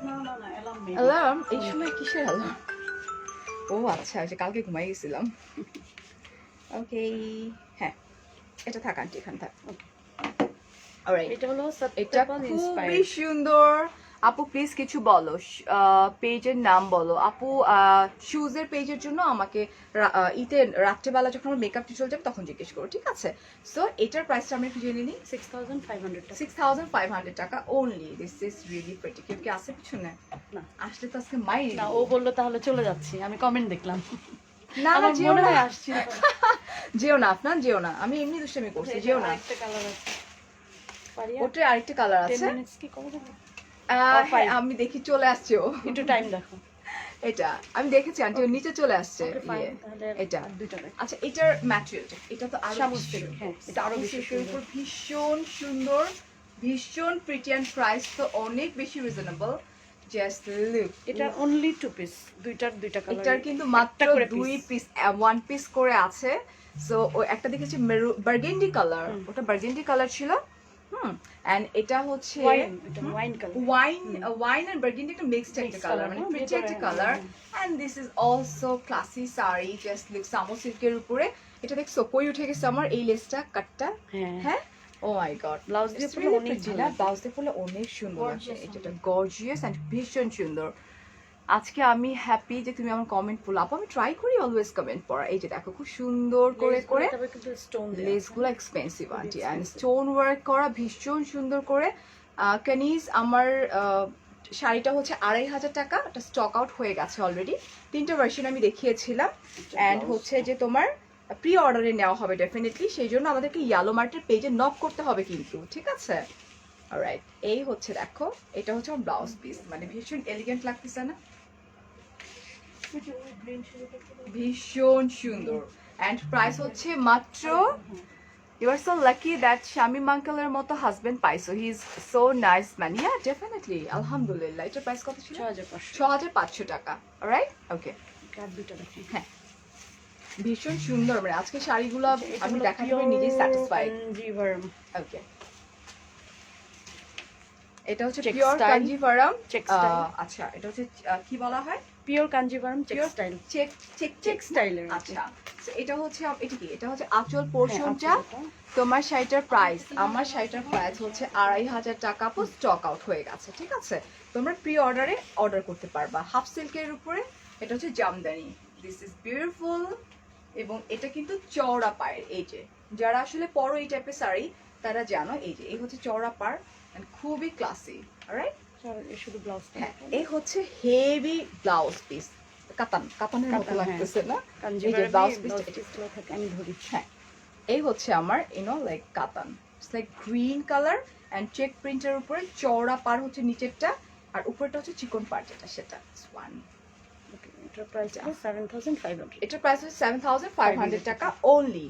না না না, এলাম মেবি। অ্যালার্ম? এই সময় কিসের অ্যালার্ম? ও আচ্ছা, যে কালকে ঘুমাই গেছিলাম। ওকে, হ্যাঁ, এটা থাক আন্টি, এখানে থাক। অলরাইট, এটা হলো এটা সাবটাইপল খুবই ইন্সপায়ার্ড। সুন্দর। আপু প্লিজ কিছু বলো, পেজের নাম বলো। আপু শুজের পেজের জন্য আমাকে ইতে রাত্রেবেলা যখন আমার মেকআপ টিউটোরিয়াল যাবে তখন জিজ্ঞেস করো, ঠিক আছে? সো এটার প্রাইসটা আমরা একটু জেনে নিই। 6500 টাকা। 6500 টাকা only. This is really pretty. কেউ কি আছে পিছনে? না আসলে তো আজকে মাই না, ও বললো তাহলে চলে যাচ্ছি, আমি কমেন্ট দেখলাম। না না, আমার যেও মনে না, হয় আসছি না। যেও না আপনার, যেও না, আমি এমনি দুষ্টামি করছি, যেও না। একটা কালার আছে পারিয়া, ওটার আরেকটা কালার 10 আছে। মিনিটস কি করে দেবো? হ্যাঁ, five. আমি দেখি চলে আসছে ও। একটু টাইম দেখো। এটা আমি দেখেছি আন্টি, ও নিচে চলে আসছে। Okay, fine, ইয়ে, তাহলে এটা আর দুইটা দেখো। আচ্ছা, এটার ম্যাটেরিয়ালটা, এটা তো আরো শামুক বেশি silk, সুন্দর। হ্যাঁ, এটা আরো শামুক বেশি silk-এর সুন্দর। উপর ভীষণ সুন্দর, ভীষণ প্রিটি, এন্ড প্রাইস তো অনেক বেশি রিজনেবল। জাস্ট লুক, এটা অনলি 2 পিস, দুইটা কালার। এটার কিন্তু মাত্র 2 পিস, 1 পিস করে আছে। সো ও একটা দেখেছি বার্গেন্ডি কালার, ওটা বার্গেন্ডি কালার ছিল। এন্ড এটা হচ্ছে ওয়াইন, এটা wine colour. Wine and burgundy একটা মিক্সড একটা Mixed কালার, color, মানে হ্যাঁ, প্রিটি ভেতরে, একটা হ্যাঁ, কালার। হ্যাঁ। And this is also classy sari, just look সামো সিল্কের উপরে। এটা দেখছো কই উঠে গেছে আমার এই লেসটা কাটটা। হ্যাঁ হ্যাঁ, ও মাই গড, ব্লাউজ দিয়ে পরলে অনেক ভালো না, লাগে। ব্লাউজ দিয়ে পরলে অনেক সুন্দর লাগছে। Gorgeous এটা গর্জিয়াস এন্ড ভীষণ সুন্দর। আজকে আমি হ্যাপি যে তুমি আমার কমেন্ট পড়লো। আপু আমি ট্রাই করি অলওয়েজ কমেন্ট পড়া। এই যে দেখো খুব সুন্দর করে করে তবে কিন্তু স্টোন দেয়া আছে। লেসগুলো expensive aunty, and stone work করা ভীষণ সুন্দর করে। কানিজ আমার শাড়িটা হচ্ছে 2500 টাকা, এটা স্টক আউট হয়ে গেছে অলরেডি। 3টা ভার্সন আমি দেখিয়েছিলাম। অ্যান্ড হচ্ছে যে তোমার প্রি অর্ডারে নেওয়া হবে ডেফিনেটলি, সেই জন্য আমাদেরকে ইয়ালো মার্টের পেজে নক করতে হবে কিন্তু, ঠিক আছে? অলরাইট, এই হচ্ছে দেখো, এটা হচ্ছে আমার ব্লাউজ পিস, মানে ভীষণ এলিগেন্ট লাগতেছে না? ভীষণ সুন্দর। অ্যান্ড প্রাইস হচ্ছে মাত্র, you are so lucky that Shamim আঙ্কেলের মতো হাজবেন্ড পাইছো। He is so nice man. Yeah definitely, আলহামদুলিল্লাহ। এটার প্রাইস কত ছিল? 6500। 6500 টাকা। রাইট, ওকে। আর দুইটা দেখো। হ্যাঁ, ভীষণ সুন্দর। মানে আজকে শাড়িগুলো আমি দেখাতে পারি নিজেই স্যাটিসফাইড। কাঞ্জিভারম। ওকে, এটা হচ্ছে Check pure style. Kanjivaram. Check style. আচ্ছা, এটা হচ্ছে কি বলা হয়? Pure Kanjivaram check Pure style. Check check check স্টাইলের। আচ্ছা, so এটা হচ্ছে এটা কি? এটা হচ্ছে আঁচল পোরশনটা। তোমার শাড়িটার প্রাইস, আমার শাড়িটার প্রাইস হচ্ছে 2500 টাকা, আপু স্টক আউট হয়ে গেছে, ঠিক আছে? তোমরা প্রি অর্ডারে অর্ডার করতে পারবা। হাফ সিল্কের উপরে, এটা হচ্ছে জামদানি। This is beautiful. এবং এটা কিন্তু চওড়া পায়ের। এই যে যারা আসলে পরো এই টাইপের শাড়ি তারা জানো, এই যে এই হচ্ছে চওড়া পার, খুবই ক্লাসি। অলরাইট, শুধু ব্লাউজটা। হ্যাঁ, এই হচ্ছে হেভি ব্লাউজ পিস, কাতানের মতো কাতান, লাগতেছে না? এই যে কাঞ্জিভারম ব্লাউজ ব্লাউজ পিস, পিসগুলো থাকে, আমি ধরি। হ্যাঁ, এই হচ্ছে আমার লাইক কাতান। It's like green colour and check প্রিন্টের উপরে চওড়া পার হচ্ছে নিচেরটা, আর উপরটা হচ্ছে চিকন পার যেটা, সেটা ওয়ান। ওকে, এটার প্রাইস 7500। এটার প্রাইস হচ্ছে 7500 টাকা অনলি।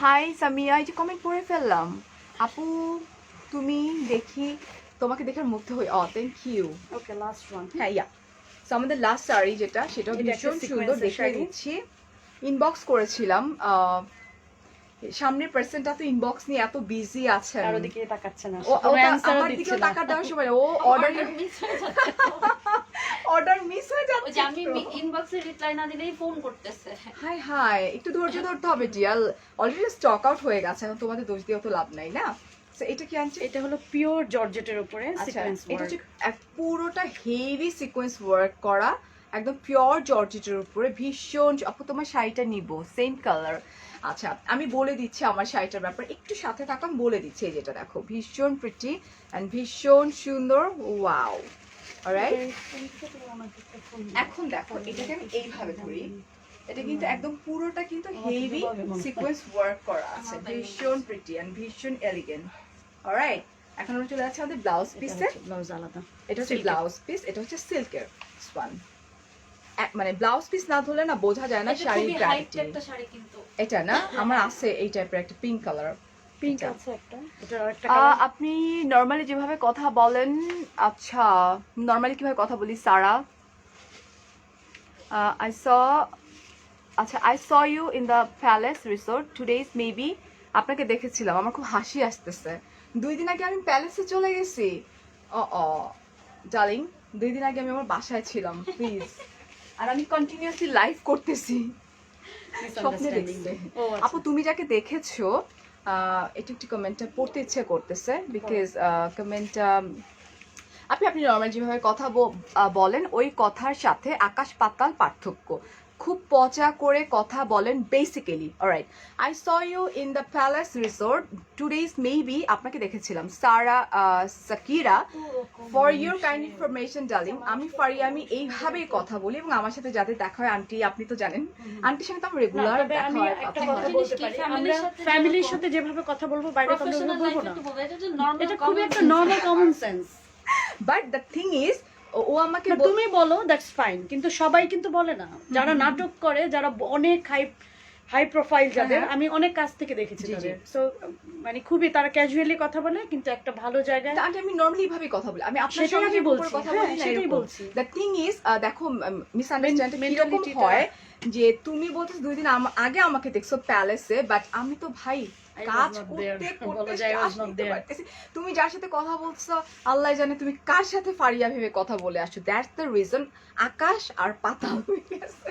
হাই সামিয়া, এই যে কমেন্ট পড়ে ফেললাম। আপু তুমি দেখি, তোমাকে দেখে মুগ্ধ হই। Thank you. Okay, last one. হ্যাঁ, ইয়া। সো আমাদের লাস্ট শাড়ি যেটা, সেটা এটা একটা ভীষণ সুন্দর, sequence-এর দেখে শাড়ি। দিচ্ছি। ইনবক্স করেছিলাম, সামনের পার্সনটা তো ইনবক্স নিয়ে এত বিজি আছে, আর ওদিকে তাকাচ্ছে না, ও কোনো অ্যানসারও আমার দিচ্ছে দিকেও না। টাকা দেওয়ার সময় ও অর্ডার মিস হয়ে যাচ্ছে। অর্ডার মিস হয়ে ওই যে যাচ্ছে। আমি ইনবক্সে রিপ্লাই না দিলেই ফোন করতেছে। হাই হাই, একটু ধৈর্য ধরতে হবে ডিয়াল, অলরেডি স্টক আউট হয়ে গেছে, এখন তোমাদের দোষ দিয়েও তো লাভ নাই না? সো এটা কি আনছে? এটা হলো পিওর জর্জেটের উপরে আচ্ছা, সিকোয়েন্স এটা ওয়ার্ক। হচ্ছে পুরোটা হেভি সিকোয়েন্স ওয়ার্ক করা, একদম পিওর জর্জেটের উপরে ভীষণ, আপু তোমার শাড়িটা নিব সেম কালার। আচ্ছা আমি বলে দিচ্ছি আমার শাড়িটার ব্যাপারে, একটু সাথে থাকো, আমি বলে দিচ্ছি। এই যেটা দেখো ভীষণ প্রিটি অ্যান্ড ভীষণ সুন্দর, ওয়াও। অলরাইট, এখন দেখো এটাকে আমি এইভাবে ধরি, এটা কিন্তু একদম পুরোটা কিন্তু হেভি সিকোয়েন্স ওয়ার্ক করা আছে, ভীষণ প্রিটি এন্ড ভীষণ এলিগেন্ট। অলরাইট, এখন আমরা চলে যাচ্ছি আমাদের ব্লাউজ পিসে। ব্লাউজ আলাদা, এটা হচ্ছে ব্লাউজ পিস, এটা হচ্ছে সিল্কের ওয়ান। মানে ব্লাউজ পিস না ধরলে না বোঝা যায় না এটা শাড়ির খুবই কোয়ালিটি। হাইট একটা শাড়ি কিন্তু এটা না আমার আছে এই টাইপের একটা পিঙ্ক কালার। পিঙ্ক আছে একটা, এটা একটা আপনি নরমালি যেভাবে কথা বলেন, আচ্ছা নরমালি কিভাবে কথা বলি সারা? আই স আচ্ছা, I saw you in the palace resort two days maybe. আপনাকে দেখেছিলাম, আমার খুব হাসি আসতেছে। 2 দিন আগে আমি প্যালেসে চলে গেছি। ও ডার্লিং, 2 দিন আগে আমি আমার বাসায় ছিলাম, প্লিজ। আর আমি কন্টিনিউয়াসলি লাইভ করতেছি, স্বপ্নে দেখছি। আপু তুমি যাকে দেখেছো, এটা একটু কমেন্টটা পড়তে ইচ্ছে করতেছে, বিকজ কমেন্টটা আপনি নর্মাল যেভাবে কথা বলেন ওই কথার সাথে আকাশ পাতাল পার্থক্য, খুব পচা করে কথা বলেন basically. Alright, I saw you in the palace resort two days maybe, আপনাকে দেখেছিলাম। Sara Shakira, for your kind information darling, আমি ফারিয়া, আমি এইভাবেই কথা বলি এবং আমার সাথে যাদের দেখা হয়, আন্টি আপনি তো জানেন, আন্টির সঙ্গে তো আমার রেগুলার দেখা আমি হয়, একটা কথা কথা হয়। বলতে পারি, আমরা ফ্যামিলির সাথে যেভাবে কথা বলবো বাইরে কথা প্রফেশনাল বলবো লাইফে না, তো বলবো, এটা যে নরমাল এটা খুবই একটা normal common sense. But the thing is, ও আমাকে তুমি বলো দ্যাটস ফাইন, কিন্তু সবাই কিন্তু বলে না। যারা নাটক করে, যারা অনেক হাই প্রোফাইল, যাদের আমি অনেক কাছ থেকে দেখেছি জি, জি। তাদের, সো মানে খুবই তারা ক্যাজুয়ালি কথা বলে, কিন্তু একটা ভালো জায়গায়। আন্টি আমি নরমালি ভাবে কথা বলি, আমি আপনার সেটাই সঙ্গে আমি যেভাবে বলছি, কথা হ্যাঁ, বলি না, সেটাই এরকম। বলছি। দ্য থিং ইজ, দেখো মিসআন্ডারস্ট্যান্ড কিরকম mentality টা- হয়, যে তুমি বলছো 2 দিন আগে আমাকে দেখছো প্যালেসে, বাট আমি তো ভাই I was কাজ not করতে there. করতে বলো যে I was শ্বাস not নিতে there. পারতেছি। তুমি যার সাথে কথা বলছো আল্লাহ জানে তুমি কার সাথে ফারিয়া ভেবে কথা বলে আসছো, দ্যাটস দ্য রিজন, আকাশ আর পাতাল হয়ে গেছে।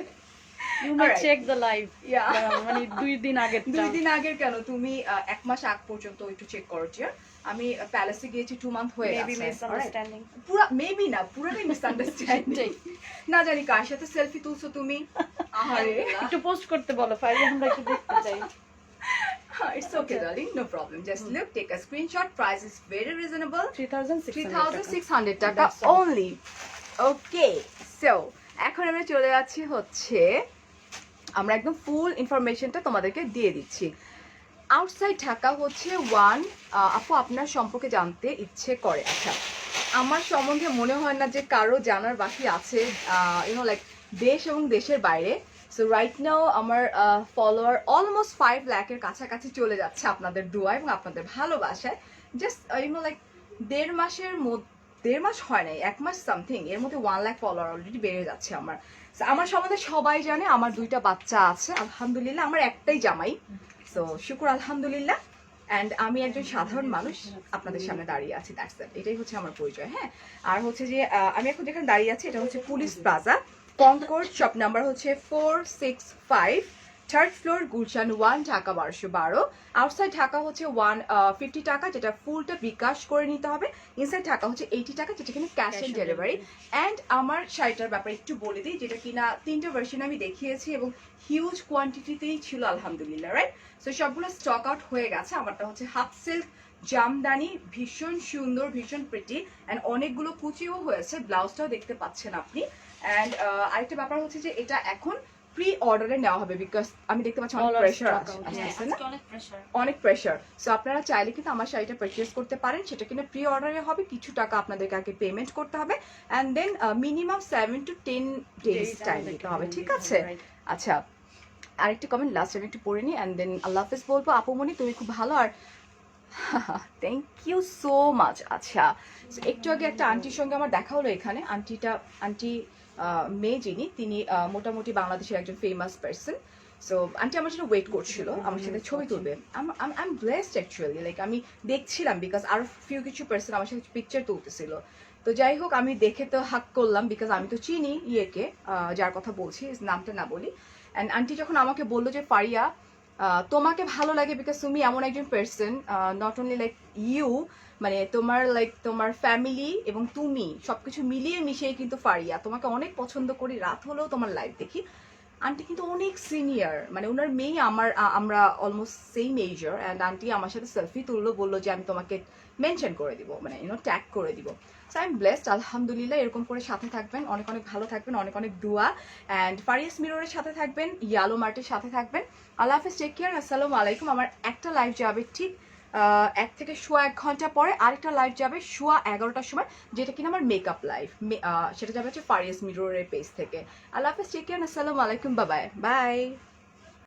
You may Alright. check the live, Yeah. মানে 2 দিন আগে 2 দিন আগের কেন, তুমি 1 মাস আগ পর্যন্ত একটু চেক করো টিয়ার। আমি প্যালেসে গিয়েছি 2 মান্থ হয়ে মেবি গেছে। মিসআন্ডারস্ট্যান্ডিং। পুরা মেবি না, পুরোটাই মিসআন্ডারস্ট্যান্ডিং। না জানি কার সাথে সেলফি তুলছো তুমি, আহারে। একটু পোস্ট করতে বলো, ফাইল আমরা একটু দেখতে চাই। It's okay darling, no problem, just look, take a screenshot, price is very reasonable, 3600 টাকা That's all. only. Okay, so এখন আমরা চলে যাচ্ছি হচ্ছে, আমরা একদম ফুল ইনফরমেশনটা তোমাদেরকে দিয়ে দিচ্ছি। আউটসাইড ঢাকা হচ্ছে 1। আপু আপনার সম্পর্কে জানতে ইচ্ছে করে। আচ্ছা, আমার সম্বন্ধে মনে হয় না যে কারো জানার বাকি আছে, লাইক দেশ এবং দেশের বাইরে। সো রাইট নাও আমার ফলোয়ার অলমোস্ট 5 লাখের কাছাকাছি চলে যাচ্ছে আপনাদের দোয়া এবং আপনাদের ভালোবাসায়। জাস্ট লাইক 1.5 মাসের মধ্যে, 1.5 মাস হয় নাই, 1 মাস সামথিং, এর মধ্যে 1 লাখ ফলোয়ার অলরেডি বেড়ে যাচ্ছে আমার। So, আমার সম্বন্ধে সবাই জানে, আমার 2টা বাচ্চা আছে আলহামদুলিল্লাহ, আমার একটাই জামাই, সো শুকুর আলহামদুলিল্লাহ। অ্যান্ড আমি একজন সাধারণ মানুষ আপনাদের সামনে দাঁড়িয়ে আছি, দ্যাটস ইট, এটাই হচ্ছে আমার পরিচয়। হ্যাঁ, আর হচ্ছে যে আমি এখন যেখানে দাঁড়িয়ে আছি এটা হচ্ছে police plaza, Concord, shop number হচ্ছে 465, 3rd floor, Gulshan 1, Dhaka 1212। Outside Dhaka হচ্ছে 150 টাকা, যেটা ফুলটা বিকাশ করে নিতে হবে। ইনসাইড ঢাকা হচ্ছে 80 টাকা, যেটা কিনা ক্যাশ অন ডেলিভারি। অ্যান্ড আমার শাড়িটার ব্যাপারে একটু বলে দিই, যেটা কিনা 3টা ভার্সন আমি দেখিয়েছি এবং হিউজ কোয়ান্টিটিতেই ছিল আলহামদুলিল্লাহ, রাইট? সো সবগুলো স্টক আউট হয়ে গেছে। আমারটা হচ্ছে হাফ সিল্ক জামদানি, ভীষণ সুন্দর, ভীষণ প্রিটি, অ্যান্ড অনেকগুলো কুচিও হয়েছে, ব্লাউজটাও দেখতে পাচ্ছেন আপনি। অ্যান্ড আরেকটা ব্যাপার হচ্ছে যে এটা এখন প্রি অর্ডারে নেওয়া হবে, বিকজ আমি দেখতে পাচ্ছি অনেক All are pressure stock out. আসছে না, অনেক প্রেসার। অনেক প্রেশার। সো আপনারা চাইলে কিন্তু আমার শাড়িটা পারচেজ করতে পারেন, সেটা কিনা প্রি অর্ডারে হবে, কিছু টাকা আপনাদেরকে আগে পেমেন্ট করতে হবে, and then minimum 7 to 10 days time দিতে হবে, ঠিক আছে? আচ্ছা, আরেকটি কমেন্ট লাস্ট আমি একটু পড়ে নিই, অ্যান্ড দেন আল্লাহ হাফেজ বলবো। আপুমনি তুমি খুব ভালো, আর থ্যাংক ইউ সো মাচ। আচ্ছা, so, একটু আগে একটা আন্টির সঙ্গে আমার দেখা হলো এখানে। আন্টি মেয়ে যিনি, তিনি মোটামুটি বাংলাদেশের একজন ফেমাস পার্সন। সো আন্টি আমার জন্য ওয়েট করছিল, আমার সাথে ছবি তুলবে। I am blessed actually, like আমি দেখছিলাম, বিকজ আরো কিছু পার্সন আমার সাথে পিকচার তুলতেছিল। তো যাই হোক, আমি দেখে তো হাক করলাম, বিকজ আমি তো চিনি, যার কথা বলছি, নামটা না বলি। অ্যান্ড আন্টি যখন আমাকে বললো যে ফারিয়া তোমাকে ভালো লাগে বিকজ তুমি এমন একজন person, not only like you, মানে তোমার ফ্যামিলি এবং তুমি সবকিছু মিলিয়ে মিশিয়ে কিন্তু ফারিয়া, তোমাকে অনেক পছন্দ করি, রাত হলেও তোমার লাইভ দেখি। আন্টি কিন্তু অনেক সিনিয়র, মানে ওনার মেয়ে আমরা অলমোস্ট সেম এজর, অ্যান্ড আন্টি আমার সাথে সেলফি তুললো, বললো যে আমি তোমাকে মেনশন করে দিব, মানে ট্যাগ করে দিব। সো আই এম ব্লেসড, আলহামদুলিল্লাহ। এরকম করে সাথে থাকবেন, অনেক অনেক ভালো থাকবেন, অনেক অনেক দোয়া। অ্যান্ড ফারিয়াস মিররের সাথে থাকবেন, ইয়ালো মার্টের সাথে থাকবেন। আল্লাহ হাফিজ, টেক কেয়ার, আসসালামু আলাইকুম। আমার একটা লাইভ যাবে ঠিক 1 থেকে সোয়া 1 ঘন্টা পরে, আরেকটা লাইভ যাবে সোয়া 11টার সময়, যেটা কিনা আমার মেকআপ লাইভ, সেটা যাবে হচ্ছে ফারিয়াস মিররের পেজ থেকে। আল্লাহ হাফিজ, টেক কেয়ার, আসসালামু আলাইকুম, বাই বাই।